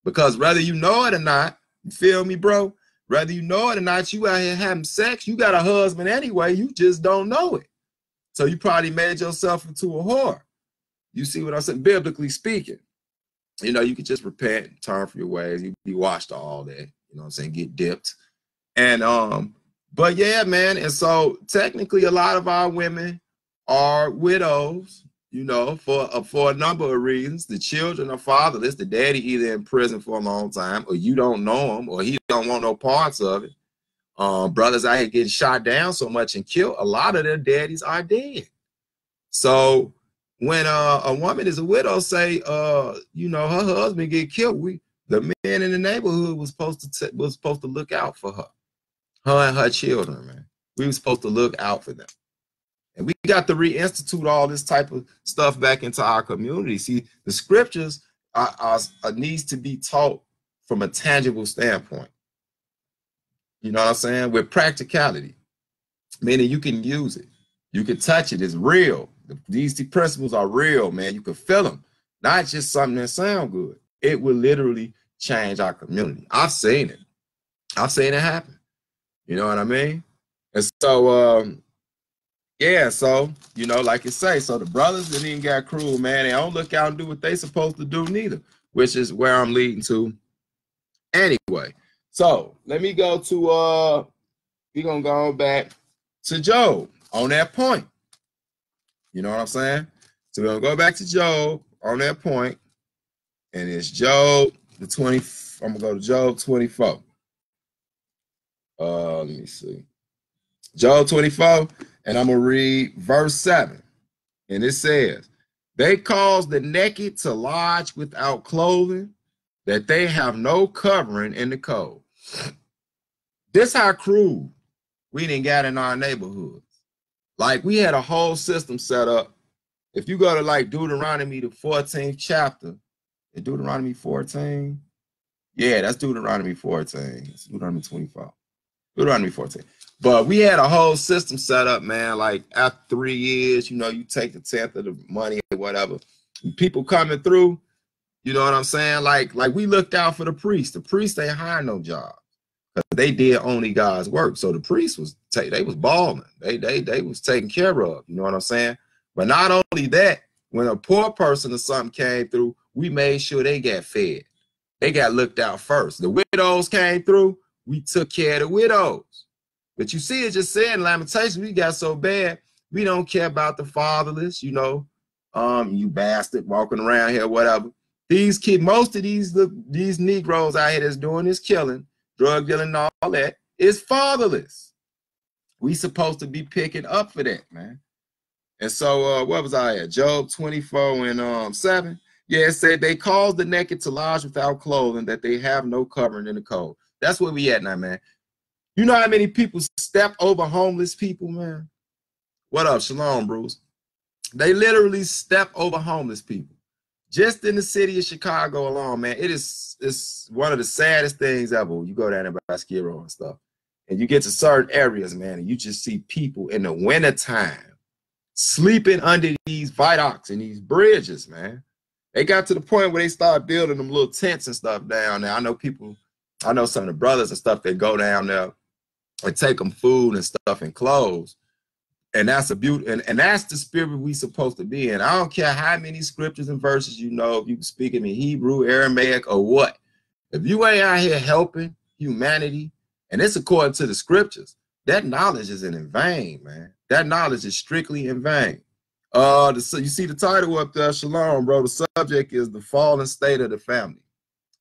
Speaker 1: Because whether you know it or not, you feel me, bro? Whether you know it or not, you out here having sex, you got a husband anyway, you just don't know it. So you probably made yourself into a whore. You see what I'm saying? Biblically speaking. You know, you could just repent, turn from your ways, you be washed all that, you know what I'm saying, get dipped. And but yeah, man, and so technically a lot of our women are widows, you know, for a number of reasons. The children are fatherless, the daddy either in prison for a long time, or you don't know him, or he don't want no parts of it. Brothers out here getting shot down so much and killed, a lot of their daddies are dead. So when a woman is a widow, say you know, her husband get killed, the men in the neighborhood was supposed to look out for her and her children, man. We were supposed to look out for them. And we got to reinstitute all this type of stuff back into our community. See, the scriptures are needs to be taught from a tangible standpoint. You know what I'm saying? With practicality, meaning you can use it. You can touch it. It's real. These principles are real, man. You can feel them. Not just something that sounds good. It will literally change our community. I've seen it. I've seen it happen. You know what I mean? And so, yeah, so, you know, like you say, so the brothers didn't even get cruel, man. They don't look out and do what they supposed to do neither, which is where I'm leading to anyway. So let me go to, we're going to go back to Job on that point. You know what I'm saying? So we're going to go back to Job on that point, and it's Job, I'm going to go to Job 24. Let me see. Job 24, and I'm going to read verse 7. And it says, they cause the naked to lodge without clothing, that they have no covering in the cold. This how cruel we didn't got in our neighborhoods. Like we had a whole system set up. If you go to like Deuteronomy, the 14th chapter, Deuteronomy 14, yeah, that's Deuteronomy 14. It's Deuteronomy 24. Deuteronomy 14. But we had a whole system set up, man. Like after 3 years, you know, you take the 10th of the money or whatever. People coming through, you know what I'm saying? Like we looked out for the priests. The priests ain't hired no job. They did only God's work. So the priests they was balling. They was taken care of. You know what I'm saying? But not only that, when a poor person or something came through, we made sure they got fed. They got looked out first. The widows came through, we took care of the widows. But you see, it just said in Lamentations, we got so bad, we don't care about the fatherless, you know, you bastard walking around here, whatever. These kids, most of these Negroes out here that's doing this killing, drug dealing and all that, is fatherless. We supposed to be picking up for that, man. And so what was I at? Job 24 and 7. Yeah, it said they cause the naked to lodge without clothing, that they have no covering in the cold. That's where we at now, man. You know how many people step over homeless people, man? What up, Shalom, Bruce? They literally step over homeless people. Just in the city of Chicago alone, man, it's one of the saddest things ever. You go down there by Skid Row and stuff, and you get to certain areas, man, and you just see people in the wintertime sleeping under these viaducts and these bridges, man. They got to the point where they started building them little tents and stuff down there. I know some of the brothers and stuff that go down there and take them food and stuff and clothes. And that's a beauty, and that's the spirit we supposed to be in. I don't care how many scriptures and verses you know, if you can speak them in Hebrew, Aramaic, or what. If you ain't out here helping humanity, and it's according to the scriptures, that knowledge isn't in vain, man. That knowledge is strictly in vain. You see the title up there, Shalom, bro. The subject is the fallen state of the family.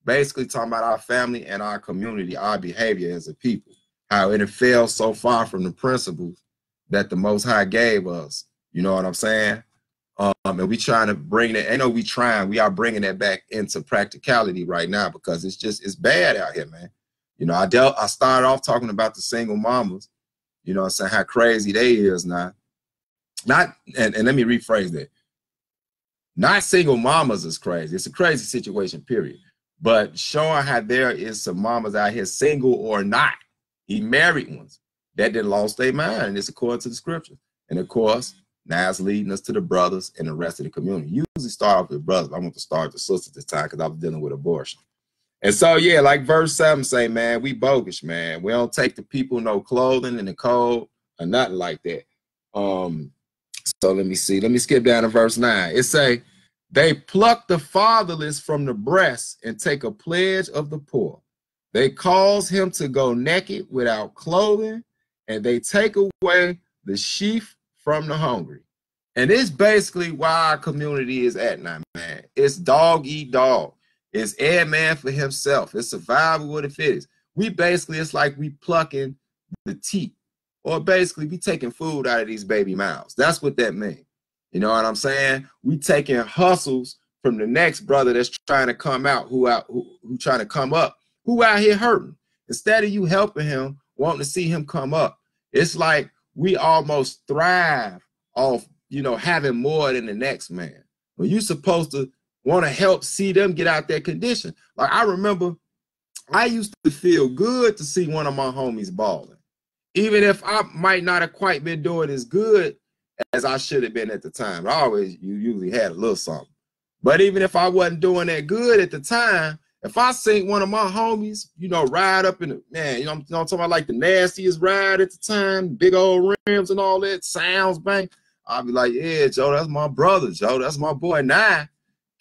Speaker 1: Basically talking about our family and our community, our behavior as a people, how it fell so far from the principles that the Most High gave us. You know what I'm saying? And we trying to bring that. I know we are bringing that back into practicality right now, because it's bad out here, man. You know, I started off talking about the single mamas, you know what I'm saying, how crazy they is now. And let me rephrase that. Not single mamas is crazy. It's a crazy situation, period. But showing how there is some mamas out here, single or not, he married ones that did lost their mind, and it's according to the scriptures. And of course, now it's leading us to the brothers and the rest of the community. Usually start off with brothers. I want to start with the sisters this time because I was dealing with abortion. And so, yeah, like verse 7 say, man, we bogus, man. We don't take the people no clothing in the cold or nothing like that. So let me see. Let me skip down to verse 9. It say, they pluck the fatherless from the breast and take a pledge of the poor. They cause him to go naked without clothing, and they take away the sheaf from the hungry. And it's basically why our community is at now, man. It's dog eat dog. It's every man for himself. It's survival of the fittest. It's like we plucking the teeth, or basically we taking food out of these baby mouths. That's what that means. You know what I'm saying? We taking hustles from the next brother that's trying to come out, who trying to come up, who out here hurting. Instead of you helping him, wanting to see him come up, it's like we almost thrive off, you know, having more than the next man. Well, you're supposed to want to help see them get out that condition. Like, I remember I used to feel good to see one of my homies balling, even if I might not have quite been doing as good as I should have been at the time. You usually had a little something. But even if I wasn't doing that good at the time, if I seen one of my homies, you know, ride up in the, man, you know, I'm talking about like the nastiest ride at the time, big old rims and all that, sounds bang, I'll be like, yeah, Joe, that's my brother, Joe, that's my boy. Now,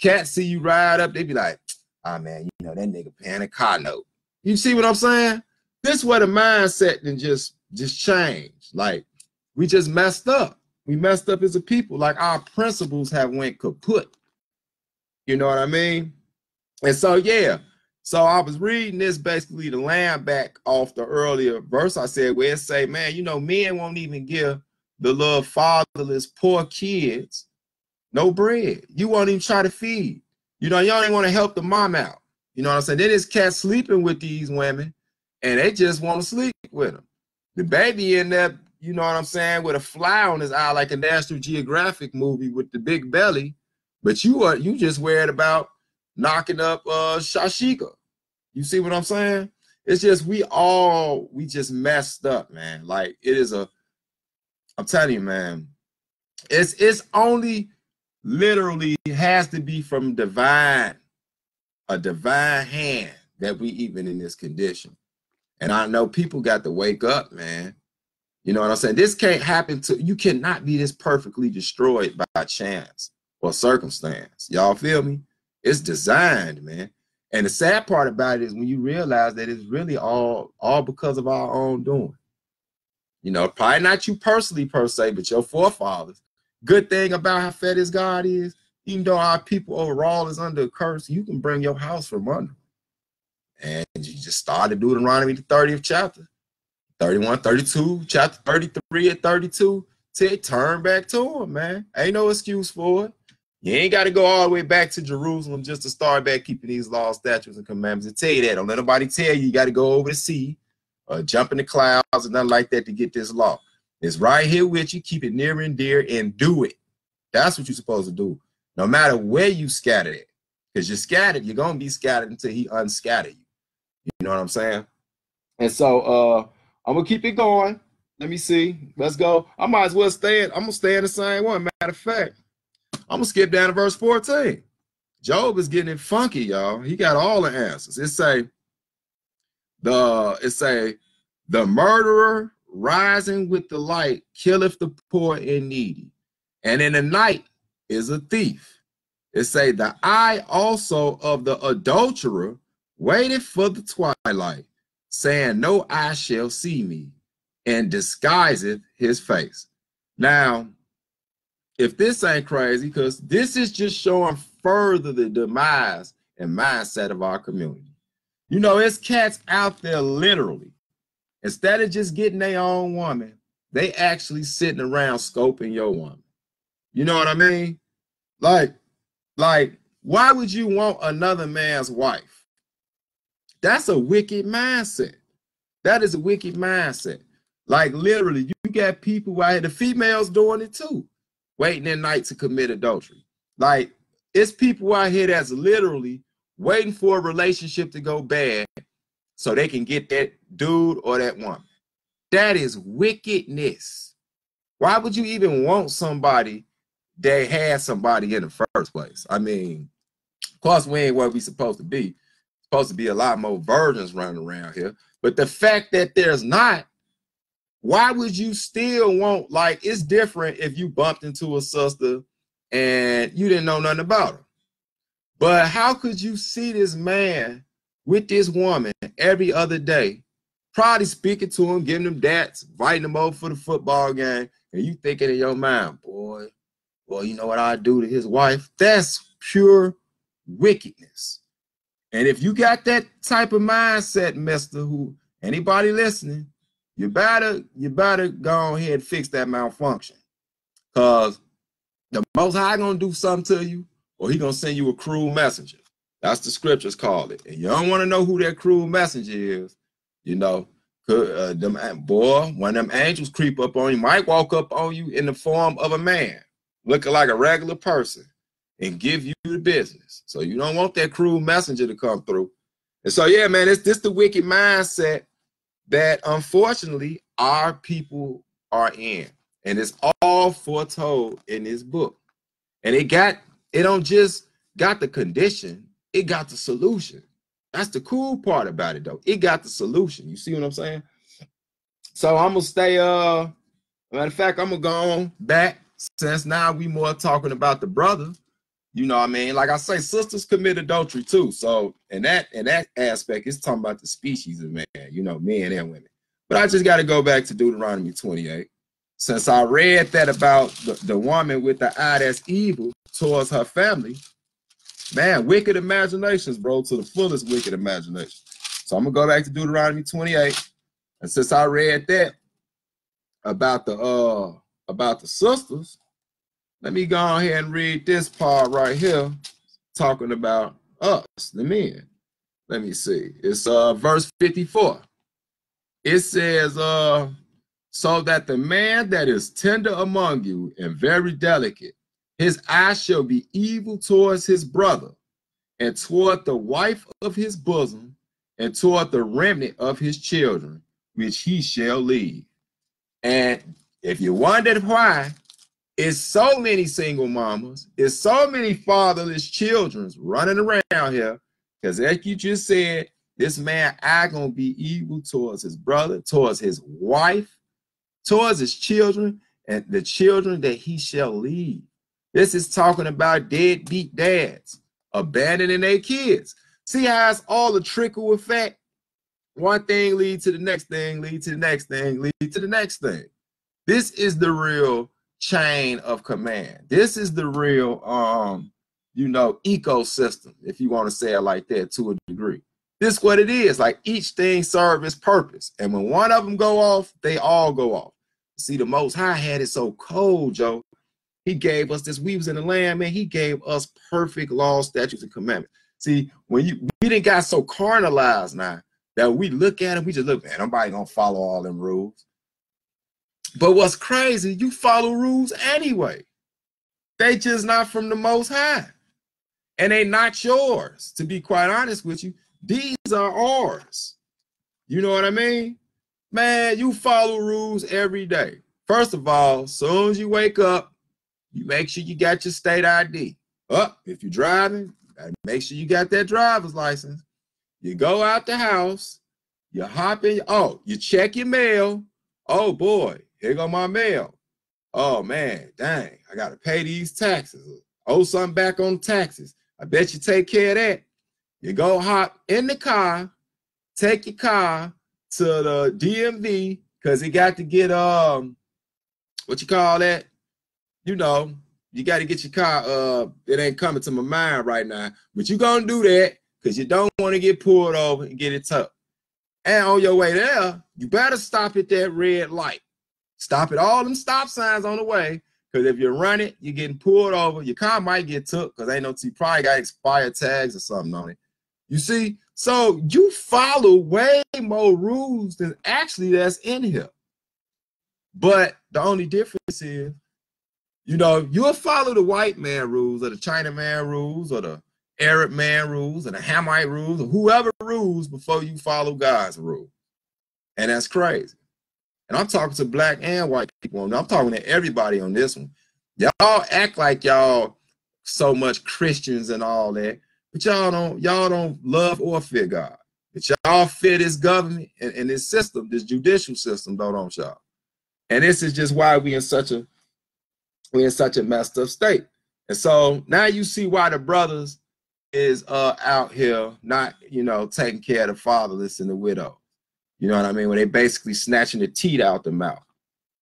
Speaker 1: cats see you ride up, they be like, ah, man, you know, that nigga paying a car note. You see what I'm saying? This is where the mindset then just changed. Like, we just messed up. We messed up as a people. Like, our principles have went kaput. You know what I mean? And so, yeah. So I was reading this, basically the land back off the earlier verse I said, where it say, man, you know, men won't even give the little fatherless poor kids no bread. You won't even try to feed. You know, you don't even want to help the mom out. You know what I'm saying? Then this cat sleeping with these women, and they just want to sleep with them. The baby in there, you know what I'm saying, with a fly on his eye, like a National Geographic movie with the big belly, but you just worried about knocking up Shashika. You see what I'm saying? It's just we just messed up, man. Like, it is I'm telling you, man, it's only literally has to be from a divine hand that we even in this condition. And I know people got to wake up, man. You know what I'm saying? This can't happen you cannot be this perfectly destroyed by chance or circumstance. Y'all feel me? It's designed, man. And the sad part about it is when you realize that it's really all because of our own doing. You know, probably not you personally per se, but your forefathers. Good thing about how fed this God is, even though our people overall is under a curse, you can bring your house from under. And you just started Deuteronomy, the 30th chapter, 31, 32, chapter 33 and 32, till turn back to him, man. Ain't no excuse for it. You ain't got to go all the way back to Jerusalem just to start back keeping these laws, statutes, and commandments. I tell you that. Don't let nobody tell you got to go over the sea or jump in the clouds or nothing like that to get this law. It's right here with you. Keep it near and dear and do it. That's what you're supposed to do. No matter where you scattered it. Because you're scattered, you're going to be scattered until he unscatter you. You know what I'm saying? And so I'm going to keep it going. Let me see. Let's go. I might as well I'm going to stay in the same one. Matter of fact, I'm going to skip down to verse 14. Job is getting it funky, y'all. He got all the answers. It say, the murderer rising with the light killeth the poor and needy, and in the night is a thief. It say, the eye also of the adulterer waited for the twilight, saying, no eye shall see me, and disguiseth his face. Now, if this ain't crazy, because this is just showing further the demise and mindset of our community. You know, it's cats out there literally, instead of just getting their own woman, they actually sitting around scoping your woman. You know what I mean? Like, why would you want another man's wife? That's a wicked mindset. That is a wicked mindset. Like, literally, you got people out here, the females doing it too, waiting at night to commit adultery. Like, it's people out here that's literally waiting for a relationship to go bad so they can get that dude or that woman. That is wickedness. Why would you even want somebody that had somebody in the first place? I mean, of course, we ain't where we supposed to be. Supposed to be a lot more virgins running around here. But the fact that there's not, why would you still want, like, it's different if you bumped into a sister and you didn't know nothing about her. But how could you see this man with this woman every other day, probably speaking to him, giving him dates, inviting him over for the football game, and you thinking in your mind, boy, you know what I do to his wife? That's pure wickedness. And if you got that type of mindset, mister, who anybody listening, you better go ahead and fix that malfunction. Because the Most High gonna do something to you, or he gonna send you a cruel messenger. That's the scriptures call it. And you don't want to know who that cruel messenger is. You know, when them angels creep up on you, might walk up on you in the form of a man, looking like a regular person, and give you the business. So you don't want that cruel messenger to come through. And so, yeah, man, it's the wicked mindset that unfortunately our people are in. And it's all foretold in this book. And it don't just got the condition, it got the solution. That's the cool part about it, though. It got the solution. You see what I'm saying? So I'm gonna stay, matter of fact, I'm gonna go on back, since now we more talking about the brother. You know what I mean? Like I say, sisters commit adultery too. So in that aspect, it's talking about the species of man, you know, men and women. But I just got to go back to Deuteronomy 28. Since I read that about the woman with the eye that's evil towards her family, man, wicked imaginations, bro, to the fullest wicked imagination. So I'm gonna go back to Deuteronomy 28. And since I read that about the sisters, let me go ahead and read this part right here, talking about us, the men. Let me see. It's verse 54. It says, so that the man that is tender among you and very delicate, his eye shall be evil towards his brother, and toward the wife of his bosom, and toward the remnant of his children, which he shall leave. And if you wondered why, it's so many single mamas, it's so many fatherless children running around here, because like you just said, this man eye gonna be evil towards his brother, towards his wife, towards his children, and the children that he shall leave. This is talking about deadbeat dads abandoning their kids. See how it's all a trickle effect? One thing leads to the next thing, lead to the next thing, lead to the next thing. This is the real chain of command. This is the real, you know, ecosystem, if you want to say it like that to a degree. This is what it is. Like, each thing serves its purpose. And when one of them go off, they all go off. See, the Most High had it so cold, Joe. He gave us this. We was in the land, man. He gave us perfect laws, statutes, and commandments. See, when we didn't got so carnalized now that we look at it, we just look, man, nobody gonna follow all them rules. But what's crazy, you follow rules anyway. They just not from the Most High. And they not yours, to be quite honest with you. These are ours. You know what I mean? Man, you follow rules every day. First of all, as soon as you wake up, you make sure you got your state ID. If you're driving, you gotta make sure you got that driver's license. You go out the house, you hop in, you check your mail. Oh boy, here go my mail. Oh man, dang, I gotta pay these taxes. Owe something back on taxes. I bet you take care of that. You go hop in the car, take your car to the DMV, because he got to get what you call that? You know, you got to get your car. It ain't coming to my mind right now, but you gonna do that because you don't want to get pulled over and get it towed. And on your way there, you better stop at that red light. Stop at all them stop signs on the way, because if you run it, you're getting pulled over. Your car might get took because ain't no, you probably got expired tags or something on it. You see, so you follow way more rules than actually that's in here. But the only difference is, you know, you'll follow the white man rules or the China man rules or the Arab man rules or the Hamite rules or whoever rules before you follow God's rule. And that's crazy. And I'm talking to black and white people. I'm talking to everybody on this one. Y'all act like y'all so much Christians and all that, but y'all don't love or fear God. But y'all fear this government and this system, this judicial system, don't y'all? And this is just why we're in such a messed up state. And so now you see why the brothers is out here not, you know, taking care of the fatherless and the widow. You know what I mean? When they basically snatching the teeth out the mouth.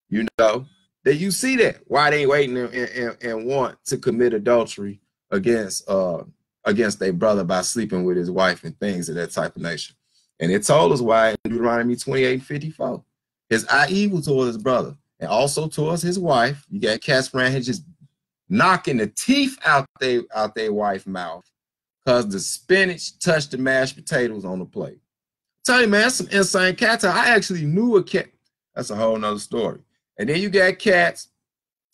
Speaker 1: You know, that you see that. Why they waiting and want to commit adultery against their brother by sleeping with his wife and things of that type of nature. And it told us why in Deuteronomy 28:54. His eye evil towards his brother and also towards his wife. You got cats around here just knocking the teeth out their wife's mouth because the spinach touched the mashed potatoes on the plate. Tell you, man, that's some insane cats. I actually knew a cat. That's a whole nother story. And then you got cats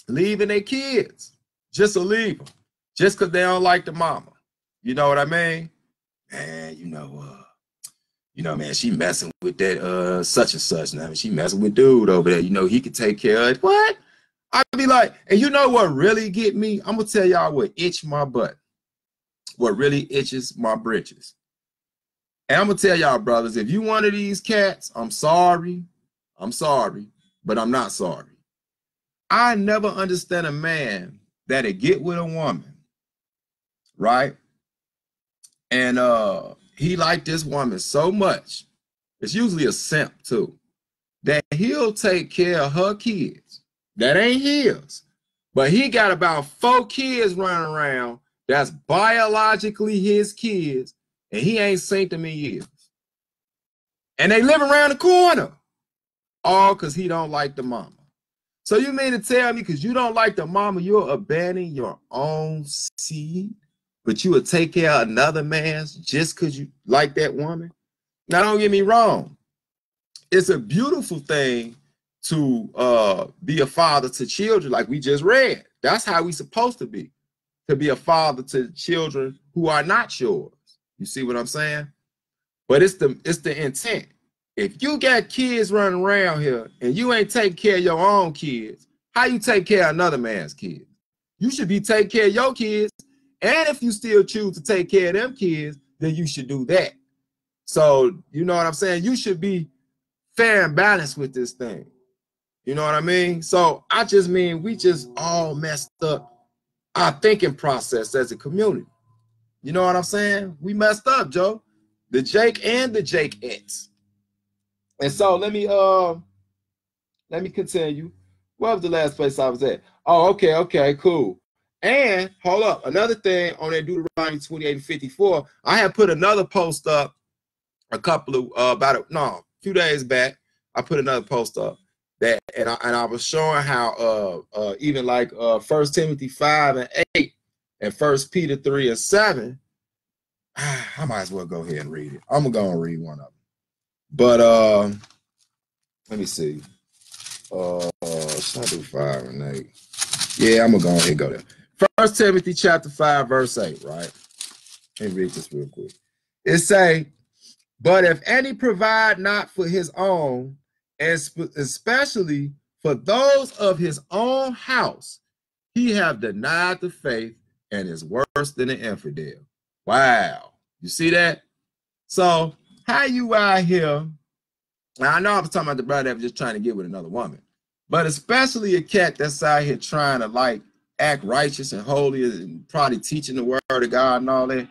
Speaker 1: leaving their kids just to leave them, just because they don't like the mama. You know what I mean? Man, man, she messing with that such and such now. She messing with dude over there. You know, he could take care of it. What? I'd be like, and you know what really get me? I'm gonna tell y'all what itch my butt. What really itches my britches. And I'm gonna tell y'all, brothers, if you one of these cats, I'm sorry, but I'm not sorry. I never understand a man that'll get with a woman, right? And he liked this woman so much, it's usually a simp too, that he'll take care of her kids. That ain't his. But he got about 4 kids running around that's biologically his kids, and he ain't seen them in years. And they live around the corner, all because he don't like the mama. So you mean to tell me because you don't like the mama, you'll abandon your own seed, but you would take care of another man's just because you like that woman? Now, don't get me wrong. It's a beautiful thing to be a father to children, like we just read. That's how we supposed to be a father to children who are not yours. You see what I'm saying? But it's the intent. If you got kids running around here and you ain't taking care of your own kids, how you take care of another man's kids? You should be taking care of your kids. And if you still choose to take care of them kids, then you should do that. So, you know what I'm saying? You should be fair and balanced with this thing. You know what I mean? So I just mean we just all messed up our thinking process as a community. You know what I'm saying? We messed up, Joe. The Jake and the Jakeettes. And so let me continue. What was the last place I was at? Oh, okay, cool. And hold up, another thing on that Deuteronomy 28:54, I had put another post up a few days back. I put another post up that, and I was showing how even like 1 Timothy 5:8 and 1 Peter 3:7. I might as well go ahead and read it. I'm gonna go and read one of them. But let me see. Should I do 5 and 8? Yeah, I'm gonna go ahead and go there. 1 Timothy chapter 5, verse 8, right? Let me read this real quick. It say, but if any provide not for his own, and especially for those of his own house, he have denied the faith and is worse than an infidel. Wow. You see that? So how you out here Now, I know I was talking about the brother that was just trying to get with another woman, but especially a cat that's out here trying to like act righteous and holy and probably teaching the word of God and all that.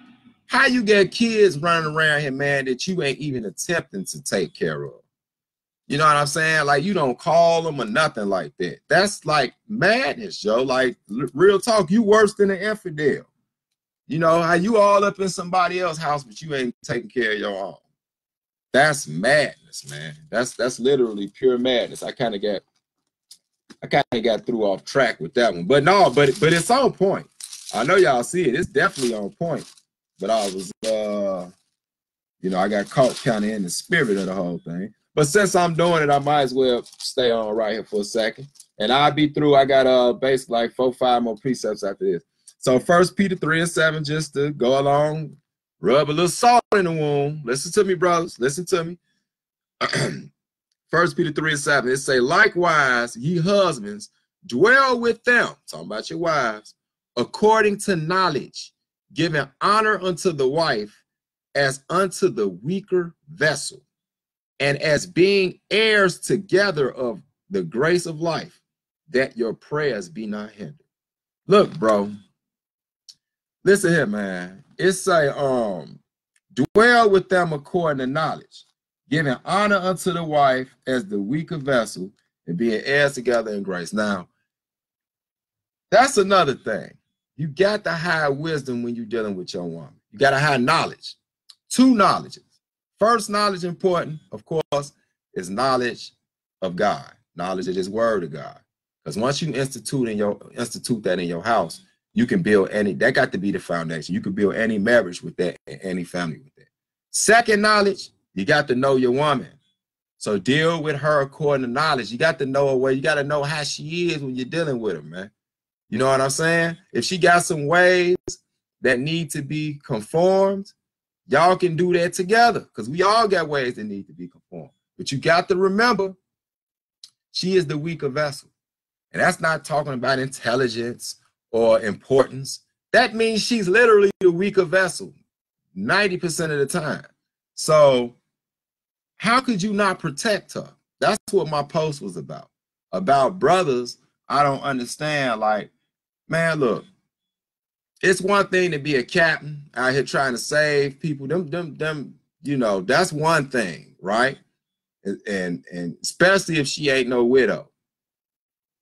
Speaker 1: How you get kids running around here, man, that you ain't even attempting to take care of? You know what I'm saying? Like, you don't call them or nothing like that. That's like madness, Joe. Like, real talk, you worse than an infidel. You know, how you all up in somebody else's house, but you ain't taking care of your own. That's madness, man. That's literally pure madness. I kind of got threw off track with that one. But no, but it's on point. I know y'all see it. It's definitely on point. But I was you know, I got caught kind of in the spirit of the whole thing. But since I'm doing it, I might as well stay on right here for a second. And I'll be through. I got basically like 4-5 more precepts after this. So 1 Peter 3:7, just to go along, rub a little salt in the wound. Listen to me, brothers. Listen to me. 1 Peter 3:7, it say, likewise, ye husbands, dwell with them, talking about your wives, according to knowledge, giving honor unto the wife as unto the weaker vessel, and as being heirs together of the grace of life, that your prayers be not hindered. Look, bro, listen here, man. It say, dwell with them according to knowledge, giving honor unto the wife as the weaker vessel, and being heirs together in grace. Now, that's another thing. You got to have wisdom when you're dealing with your woman. You got to have knowledge. 2 knowledges. First knowledge important, of course, is knowledge of God, knowledge of this word of God. Because once you institute that in your house, you can build any, that got to be the foundation. You can build any marriage with that and any family with that. Second knowledge, you got to know your woman. So deal with her according to knowledge. You got to know her way. You got to know how she is when you're dealing with her, man. You know what I'm saying? If she got some ways that need to be conformed, y'all can do that together, because we all got ways that need to be conformed. But you got to remember, she is the weaker vessel. And that's not talking about intelligence or importance. That means she's literally the weaker vessel 90% of the time. So how could you not protect her? That's what my post was about. About brothers, I don't understand. Like, man, look, it's one thing to be a captain out here trying to save people. Them, you know, that's one thing, right? And especially if she ain't no widow,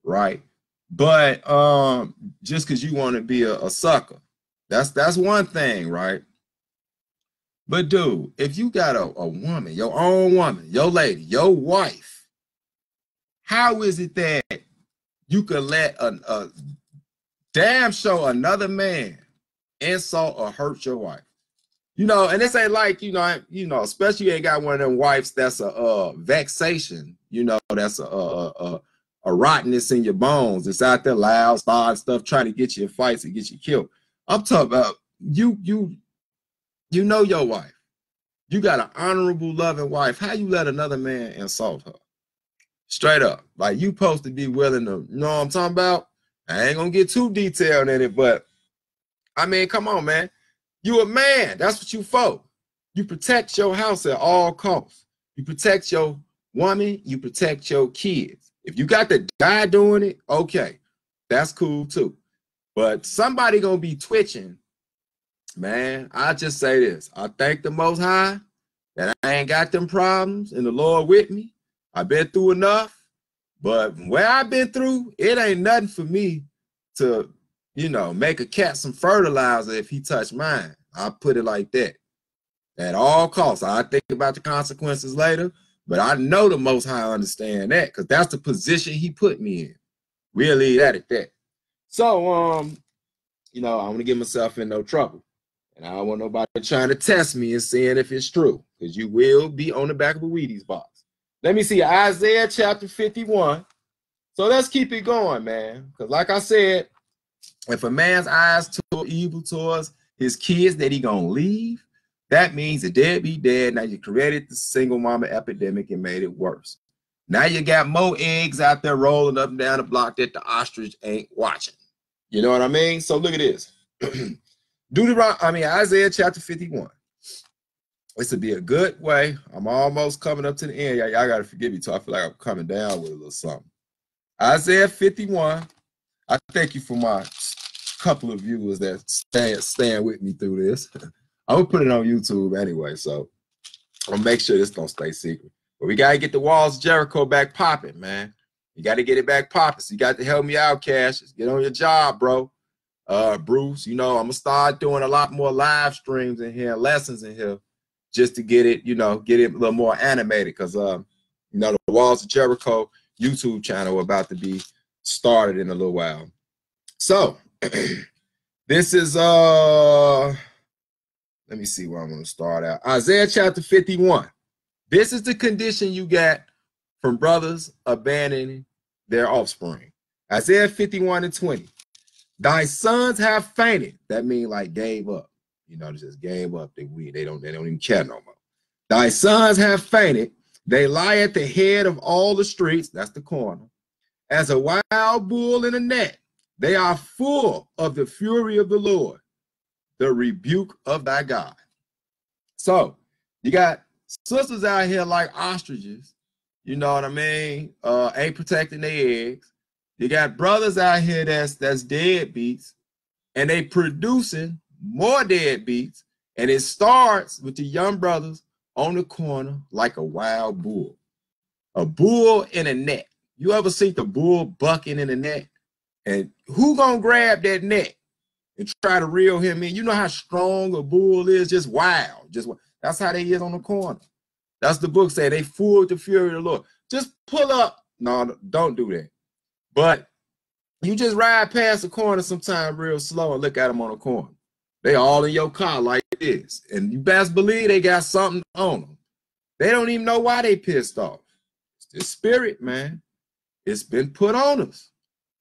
Speaker 1: right? But just because you want to be a sucker, that's one thing, right? But dude, if you got a woman, your own woman, your lady, your wife, how is it that you could let a damn show another man insult or hurt your wife? You know, and this ain't like, you know, especially you ain't got one of them wives that's a vexation, you know, that's a rottenness in your bones. It's out there loud, starting stuff, trying to get you in fights and get you killed. I'm talking about you know your wife. You got an honorable, loving wife. How you let another man insult her? Straight up. Like, you supposed to be willing to, you know what I'm talking about? I ain't gonna get too detailed in it, but I mean, come on, man. You a man. That's what you for. You protect your house at all costs. You protect your woman. You protect your kids. If you got to die doing it, okay, that's cool too. But somebody gonna be twitching, man. I just say this. I thank the Most High that I ain't got them problems and the Lord with me. I've been through enough, but where I've been through, it ain't nothing for me to, you know, make a cat some fertilizer if he touched mine. I'll put it like that. At all costs. I think about the consequences later, but I know the Most High understand that, because that's the position he put me in. We'll leave that at that. So, you know, I want to get myself in no trouble. And I don't want nobody trying to test me and seeing if it's true, because you will be on the back of a Wheaties box. Let me see, Isaiah chapter 51. So let's keep it going, man. Because like I said, if a man's eyes toward evil towards his kids that he gonna leave, that means the deadbeat dead. Now you created the single mama epidemic and made it worse. Now you got more eggs out there rolling up and down the block that the ostrich ain't watching. You know what I mean? So look at this. Isaiah chapter 51. This would be a good way. I'm almost coming up to the end. Y'all got to forgive me, too. I feel like I'm coming down with a little something. Isaiah 51. I thank you for my couple of viewers that stand with me through this. I'm going to put it on YouTube anyway, so I'll make sure this don't stay secret. But we got to get the walls of Jericho back popping, man. You got to get it back popping. So you got to help me out, Cassius. Get on your job, bro. Bruce, you know, I'm going to start doing a lot more live streams in here, lessons in here, just to get it, you know, get it a little more animated. Because, you know, the Walls of Jericho YouTube channel about to be started in a little while. So this is, let me see where I'm going to start out. Isaiah chapter 51. This is the condition you got from brothers abandoning their offspring. Isaiah 51:20. Thy sons have fainted. That means like gave up. You know, they just gave up. They don't even care no more. Thy sons have fainted. They lie at the head of all the streets. That's the corner. As a wild bull in a net. They are full of the fury of the Lord, the rebuke of thy God. So you got sisters out here like ostriches. You know what I mean? Ain't protecting their eggs. You got brothers out here that's deadbeats, and they producing more deadbeats, and it starts with the young brothers on the corner like a wild bull. A bull in a net. You ever see the bull bucking in a net? And who gonna grab that net and try to reel him in? You know how strong a bull is, just wild. That's how they is on the corner. That's the book say, they full with the fury of the Lord. Just pull up. No, don't do that. But you just ride past the corner sometime real slow and look at them on the corner. They all in your car like this. And you best believe they got something on them. They don't even know why they pissed off. It's the spirit, man. It's been put on us.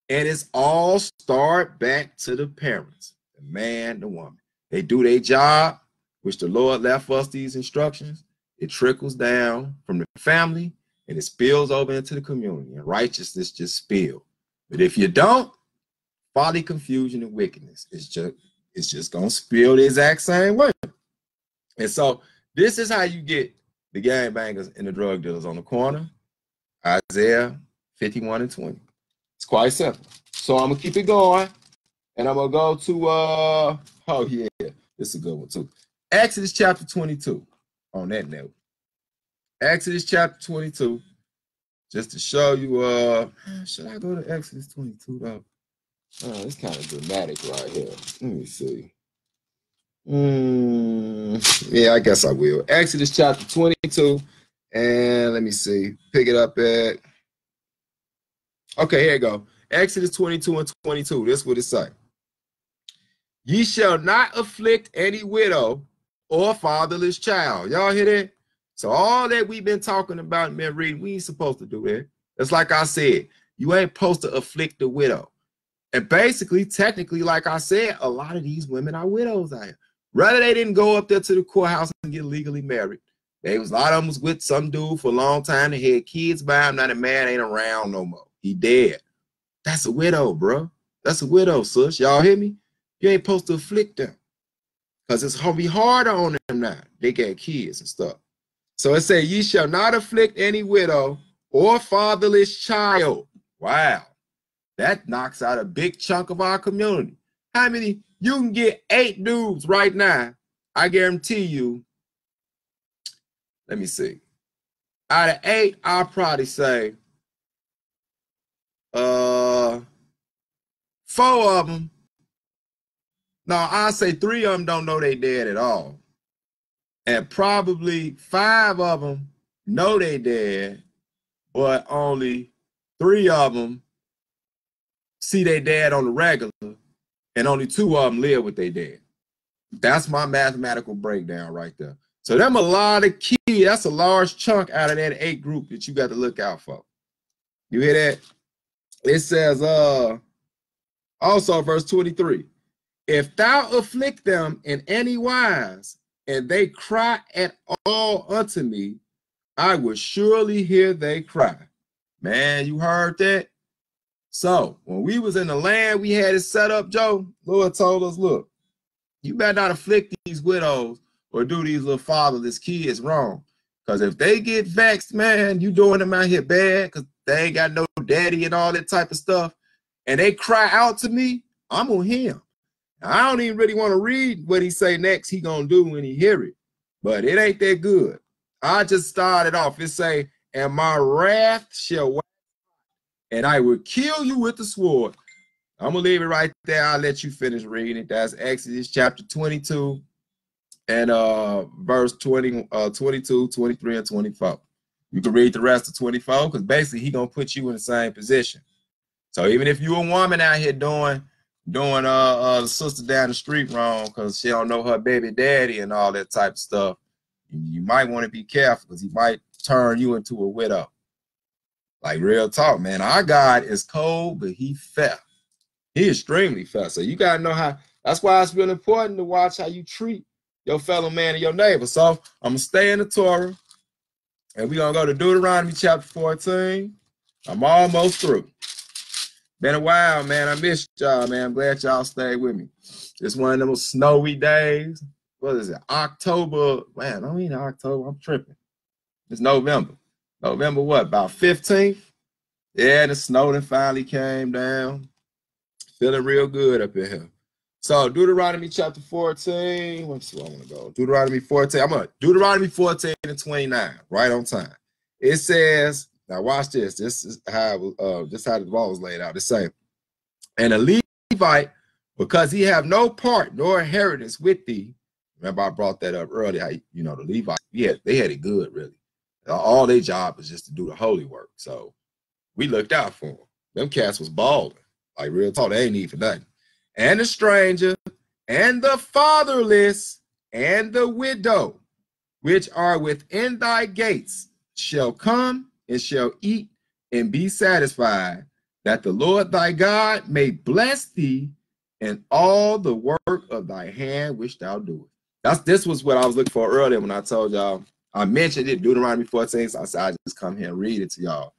Speaker 1: And it's all start back to the parents, the man, the woman. They do their job, which the Lord left us these instructions. It trickles down from the family and it spills over into the community, and righteousness just spills. But if you don't, folly, confusion, and wickedness it's just gonna spill the exact same way. And so this is how you get the gangbangers and the drug dealers on the corner. Isaiah 51:20. It's quite simple. So I'm gonna keep it going, and I'm gonna go to oh yeah, this is a good one too. Exodus chapter 22. On that note, Exodus chapter 22. Just to show you, should I go to Exodus 22 though? It's kind of dramatic right here. Let me see. Yeah, I guess I will. Exodus chapter 22, and let me see. Pick it up at. Okay, here you go. Exodus 22:22. This is what it say. Ye shall not afflict any widow or fatherless child. Y'all hear that? So all that we've been talking about and been reading, we ain't supposed to do that. It's like I said, you ain't supposed to afflict the widow. And basically, technically, like I said, a lot of these women are widows out here. Rather, they didn't go up there to the courthouse and get legally married. A lot of them was with some dude for a long time. They had kids by him. Now the man ain't around no more. He dead. That's a widow, bro. That's a widow, sis. Y'all hear me? You ain't supposed to afflict them. Because it's going to be harder on them now. They got kids and stuff. So it says, ye shall not afflict any widow or fatherless child. Wow. That knocks out a big chunk of our community. How many? You can get 8 dudes right now. I guarantee you. Let me see. Out of 8, I'll probably say 4 of them. No, I'll say 3 of them don't know they dead at all. And probably 5 of them know they dead, but only 3 of them see their dad on the regular, and only 2 of them live with their dad. That's my mathematical breakdown right there. So them a lot of kids. That's a large chunk out of that 8 group that you got to look out for. You hear that? It says, also verse 23, if thou afflict them in any wise, and they cry at all unto me, I will surely hear they cry. Man, you heard that? So when we was in the land, we had it set up, Joe. Lord told us, look, you better not afflict these widows or do these little fatherless kids wrong. Because if they get vexed, man, you doing them out here bad because they ain't got no daddy and all that type of stuff, and they cry out to me, I'm on him. I don't even really want to read what he say next he gonna do when he hear it, but it ain't that good. I just started off. It say, and my wrath shall wax, and I will kill you with the sword. I'm gonna leave it right there. I'll let you finish reading it. That's Exodus chapter 22 and verse 20, 22, 23, and 24. You can read the rest of 24 because basically he gonna put you in the same position. So even if you a woman out here doing the sister down the street wrong because she don't know her baby daddy and all that type of stuff, you might want to be careful because he might turn you into a widow. Like real talk, man. Our God is cold, but he fair. He extremely fair. So you gotta know how. That's why it's really important to watch how you treat your fellow man and your neighbor. So I'm gonna stay in the Torah, and we're gonna go to Deuteronomy chapter 14. I'm almost through. Been a while, man. I missed y'all, man. I'm glad y'all stayed with me. It's one of those snowy days. What is it? October. Man, I mean October. I'm tripping. It's November. November what? About 15th? Yeah, the snow then finally came down. Feeling real good up in here. So Deuteronomy chapter 14. Let's see where I want to go. Deuteronomy 14. I'm on Deuteronomy 14 and 29. Right on time. It says, now watch this. This is how the law was laid out. It's saying, and a Levite, because he have no part nor inheritance with thee. Remember, I brought that up earlier. How, you know, the Levite, yeah, they had it good, really. All their job was just to do the holy work. So we looked out for them. Them cats was balling. Like real talk, they ain't need for nothing. And the stranger, and the fatherless, and the widow, which are within thy gates, shall come and shall eat and be satisfied, that the Lord thy God may bless thee in all the work of thy hand which thou doest. This was what I was looking for earlier when I told y'all. I mentioned it, Deuteronomy 14, so I said I just come here and read it to y'all.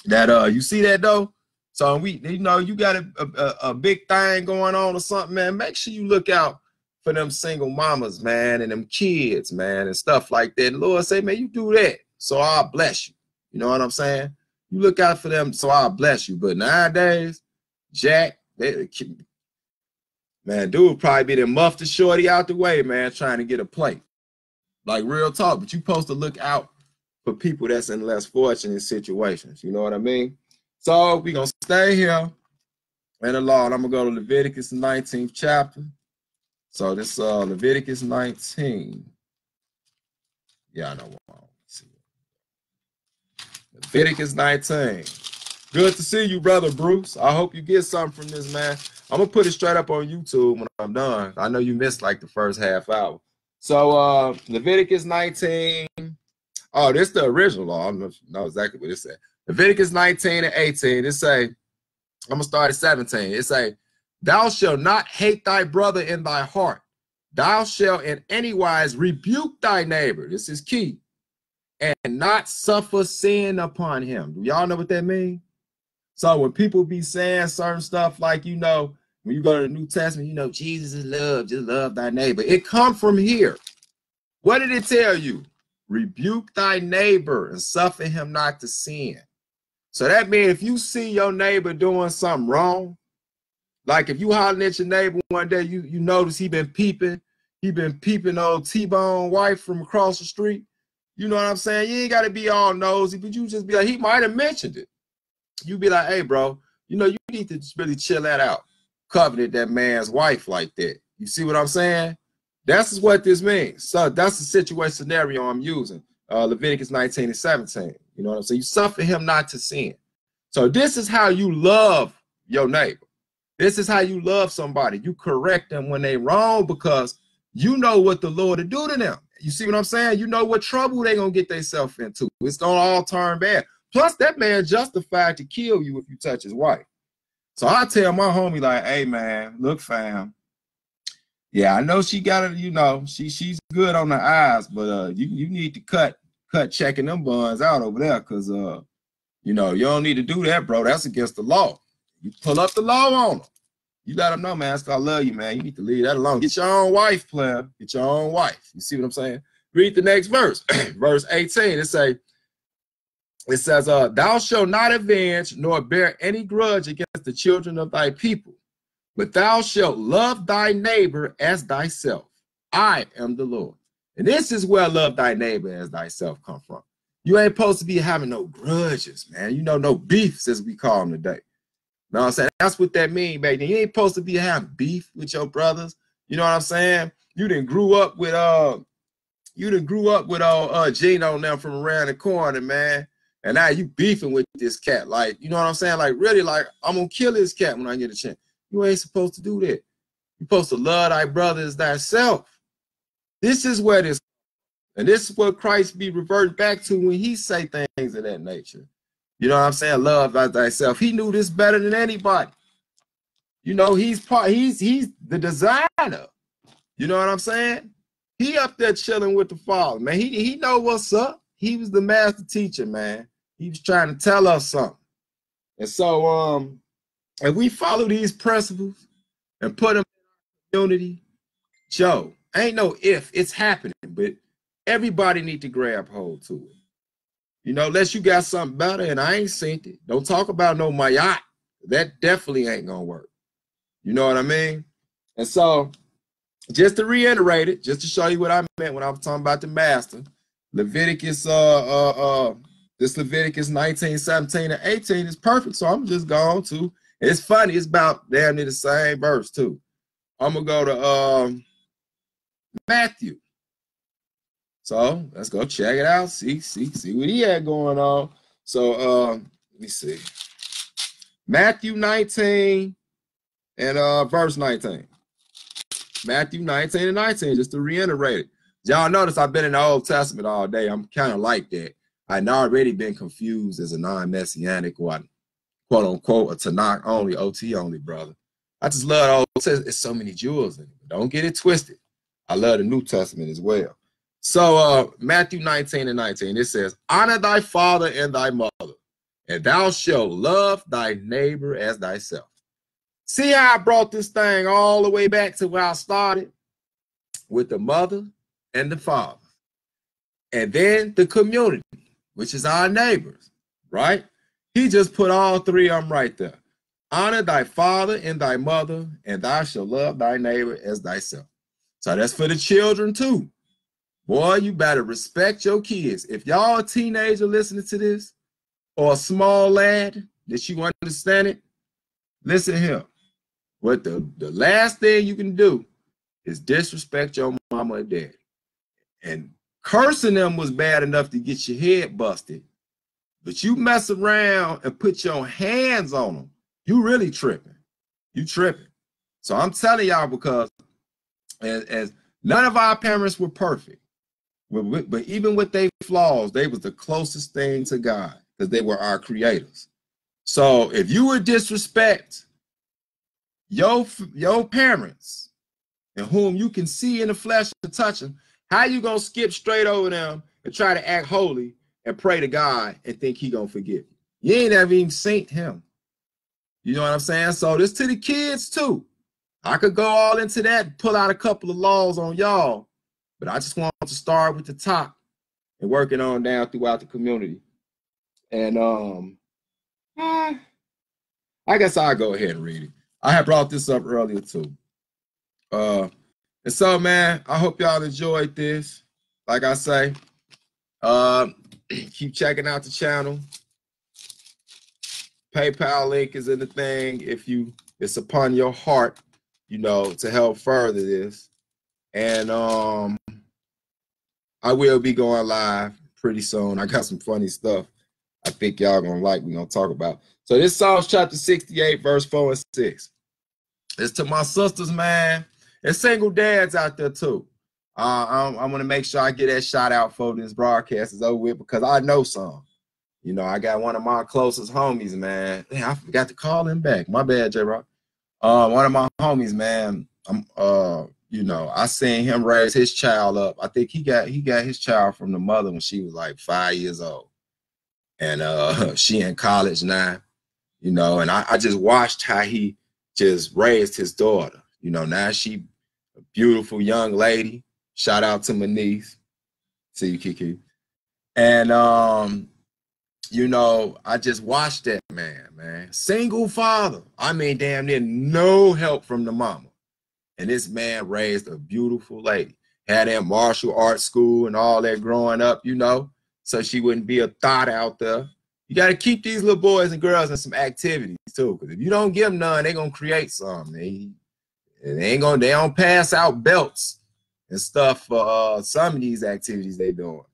Speaker 1: That you see that though? So we, you know, you got a big thing going on or something, man. Make sure you look out for them single mamas, man, and them kids, man, and stuff like that. And Lord say, man, you do that, so I'll bless you. You know what I'm saying? You look out for them, so I'll bless you. But nowadays, Jack, man, dude probably be the muff the shorty out the way, man, trying to get a plate. Like real talk, but you supposed to look out for people that's in less fortunate situations. You know what I mean? So we're going to stay here in the law. And I'm going to go to Leviticus 19th chapter. So this Leviticus 19. Yeah, I know what I see. Leviticus 19. Good to see you, brother Bruce. I hope you get something from this, man. I'm going to put it straight up on YouTube when I'm done. I know you missed like the first half hour. So Leviticus 19. Oh, this is the original law. I don't know exactly what it said. Leviticus 19 and 18. It say, I'm going to start at 17. It say, thou shalt not hate thy brother in thy heart. Thou shalt in any wise rebuke thy neighbor. This is key. And not suffer sin upon him. Do y'all know what that means? So when people be saying certain stuff like, you know, when you go to the New Testament, you know, Jesus is love, just love thy neighbor. It come from here. What did it tell you? Rebuke thy neighbor and suffer him not to sin. So that means if you see your neighbor doing something wrong, like if you hollering at your neighbor one day, you notice he been peeping old T-Bone wife from across the street. You know what I'm saying? You ain't got to be all nosy, but you just be like, he might have mentioned it. You be like, hey, bro, you know, you need to really chill that out. Coveted that man's wife like that. You see what I'm saying? That's what this means. So that's the situation scenario I'm using. Leviticus 19 and 17. You know what I'm saying? You suffer him not to sin. So this is how you love your neighbor. This is how you love somebody. You correct them when they wrong because you know what the Lord will do to them. You see what I'm saying? You know what trouble they gonna get themselves into. It's gonna all turn bad. Plus, that man justified to kill you if you touch his wife. So I tell my homie, like, hey man, look, fam. Yeah, I know she got it, you know, she's good on the eyes, but you need to cut checking them buns out over there, because you know, you don't need to do that, bro. That's against the law. You pull up the law on them. You let them know, man, I love you, man. You need to leave that alone. Get your own wife, player. Get your own wife. You see what I'm saying? Read the next verse. Verse 18, it says, thou shalt not avenge nor bear any grudge against the children of thy people, but thou shalt love thy neighbor as thyself. I am the Lord. And this is where love thy neighbor as thyself come from. You ain't supposed to be having no grudges, man. You know, no beefs, as we call them today. You know what I'm saying? That's what that means, baby. You ain't supposed to be having beef with your brothers. You know what I'm saying? You done grew up with Gino and them from around the corner, man. And now you beefing with this cat. Like, you know what I'm saying? Like, really, like, I'm gonna kill this cat when I get a chance. You ain't supposed to do that. You're supposed to love thy brother as thyself. This is where this, and this is what Christ be reverted back to when he say things of that nature. You know what I'm saying? Love thyself. He knew this better than anybody. You know, he's the designer. You know what I'm saying? He up there chilling with the Father, man. He know what's up. He was the master teacher, man. He was trying to tell us something. And so, if we follow these principles and put them in unity, Joe, ain't no if, it's happening, but everybody need to grab hold to it. You know, unless you got something better, and I ain't seen it. Don't talk about no mayat. That definitely ain't gonna work. You know what I mean? And so, just to reiterate it, just to show you what I meant when I was talking about the master, Leviticus, this Leviticus 19, 17, and 18 is perfect. So I'm just going to. It's funny. It's about damn near the same verse too. I'm gonna go to Matthew. So let's go check it out. See what he had going on. So let me see. Matthew 19 and verse 19. Matthew 19 and 19, just to reiterate it. Y'all notice I've been in the Old Testament all day. I'm kind of like that. I'd already been confused as a non-messianic or quote unquote a Tanakh only, OT only brother. I just love the Old Testament. It's so many jewels in it. Don't get it twisted. I love the New Testament as well. So Matthew 19 and 19, it says, honor thy father and thy mother, and thou shalt love thy neighbor as thyself. See how I brought this thing all the way back to where I started with the mother and the father. And then the community, which is our neighbors, right? He just put all three of them right there. Honor thy father and thy mother, and thou shalt love thy neighbor as thyself. So that's for the children too. Boy, you better respect your kids. If y'all a teenager listening to this, or a small lad that you understand it, listen here. What the last thing you can do is disrespect your mama and daddy. And cursing them was bad enough to get your head busted. But you mess around and put your hands on them, you really tripping. You tripping. So I'm telling y'all, because as none of our parents were perfect. But even with their flaws, they was the closest thing to God because they were our creators. So if you would disrespect your parents and whom you can see in the flesh and touch them, how you gonna skip straight over them and try to act holy and pray to God and think he gonna forgive you? You ain't ever even seen him. You know what I'm saying? So this to the kids too. I could go all into that and pull out a couple of laws on y'all, but I just want to start with the top and working on down throughout the community. And I guess I'll go ahead and read it. I had brought this up earlier too. And so, man, I hope y'all enjoyed this. Like I say, keep checking out the channel. PayPal link is in the thing if it's upon your heart, you know, to help further this. And I will be going live pretty soon. I got some funny stuff I think y'all gonna like, we're gonna talk about. So this Psalms chapter 68, verse 4 and 6. It's to my sisters, man, and single dads out there too. I'm gonna make sure I get that shout out for this broadcast is over with, because I know some. You know, I got one of my closest homies, man. Damn, I forgot to call him back. My bad, J-Rock. One of my homies, man. You know, I seen him raise his child up. I think he got his child from the mother when she was like 5 years old. And she in college now, you know, and I just watched how he just raised his daughter. You know, now she a beautiful young lady. Shout out to my niece. See you, Kiki. And you know, I just watched that man. Single father. I mean, damn near no help from the mama. And this man raised a beautiful lady. Had in martial arts school and all that growing up, you know, so she wouldn't be a thought out there. You got to keep these little boys and girls in some activities too, because if you don't give them none, they're gonna create something. They don't pass out belts and stuff for some of these activities they doing.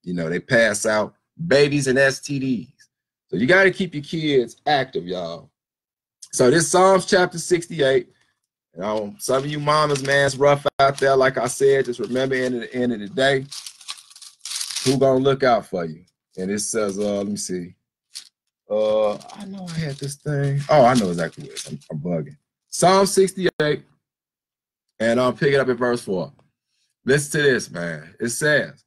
Speaker 1: You know, they pass out babies and STDs. So you got to keep your kids active, y'all. So this Psalms chapter 68. You know, some of you mamas, man, it's rough out there. Like I said, just remember at the end of the day, who gonna look out for you? And it says, let me see. I know I had this thing. Oh, I know exactly what it is. I'm bugging. Psalm 68, and I'll pick it up at verse 4. Listen to this, man. It says,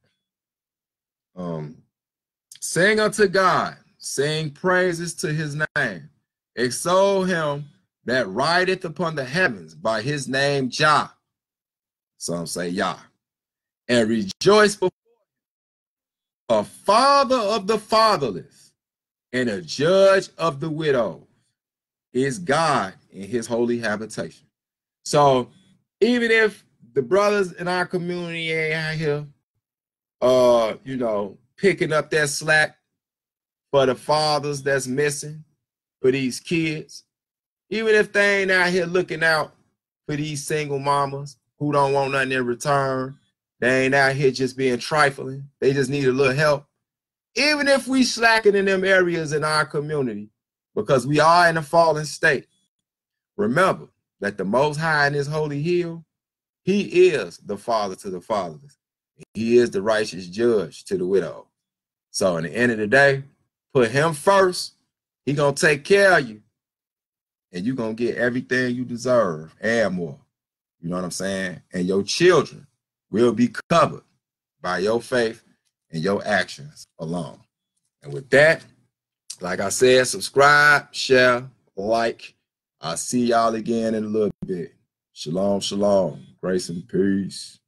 Speaker 1: sing unto God, sing praises to his name, extol him that rideth upon the heavens by his name Jah. Some say Yah. And rejoice before him, a father of the fatherless and a judge of the widows is God in his holy habitation. So even if the brothers in our community ain't out here, you know, picking up that slack for the fathers that's missing for these kids, even if they ain't out here looking out for these single mamas who don't want nothing in return, they ain't out here just being trifling, they just need a little help. Even if we slacking in them areas in our community, because we are in a fallen state, remember that the Most High in his holy hill, he is the father to the fatherless. He is the righteous judge to the widow. So in the end of the day, put him first. He gonna take care of you. And you're going to get everything you deserve and more. You know what I'm saying? And your children will be covered by your faith and your actions alone. And with that, like I said, subscribe, share, like. I'll see y'all again in a little bit. Shalom, shalom. Grace and peace.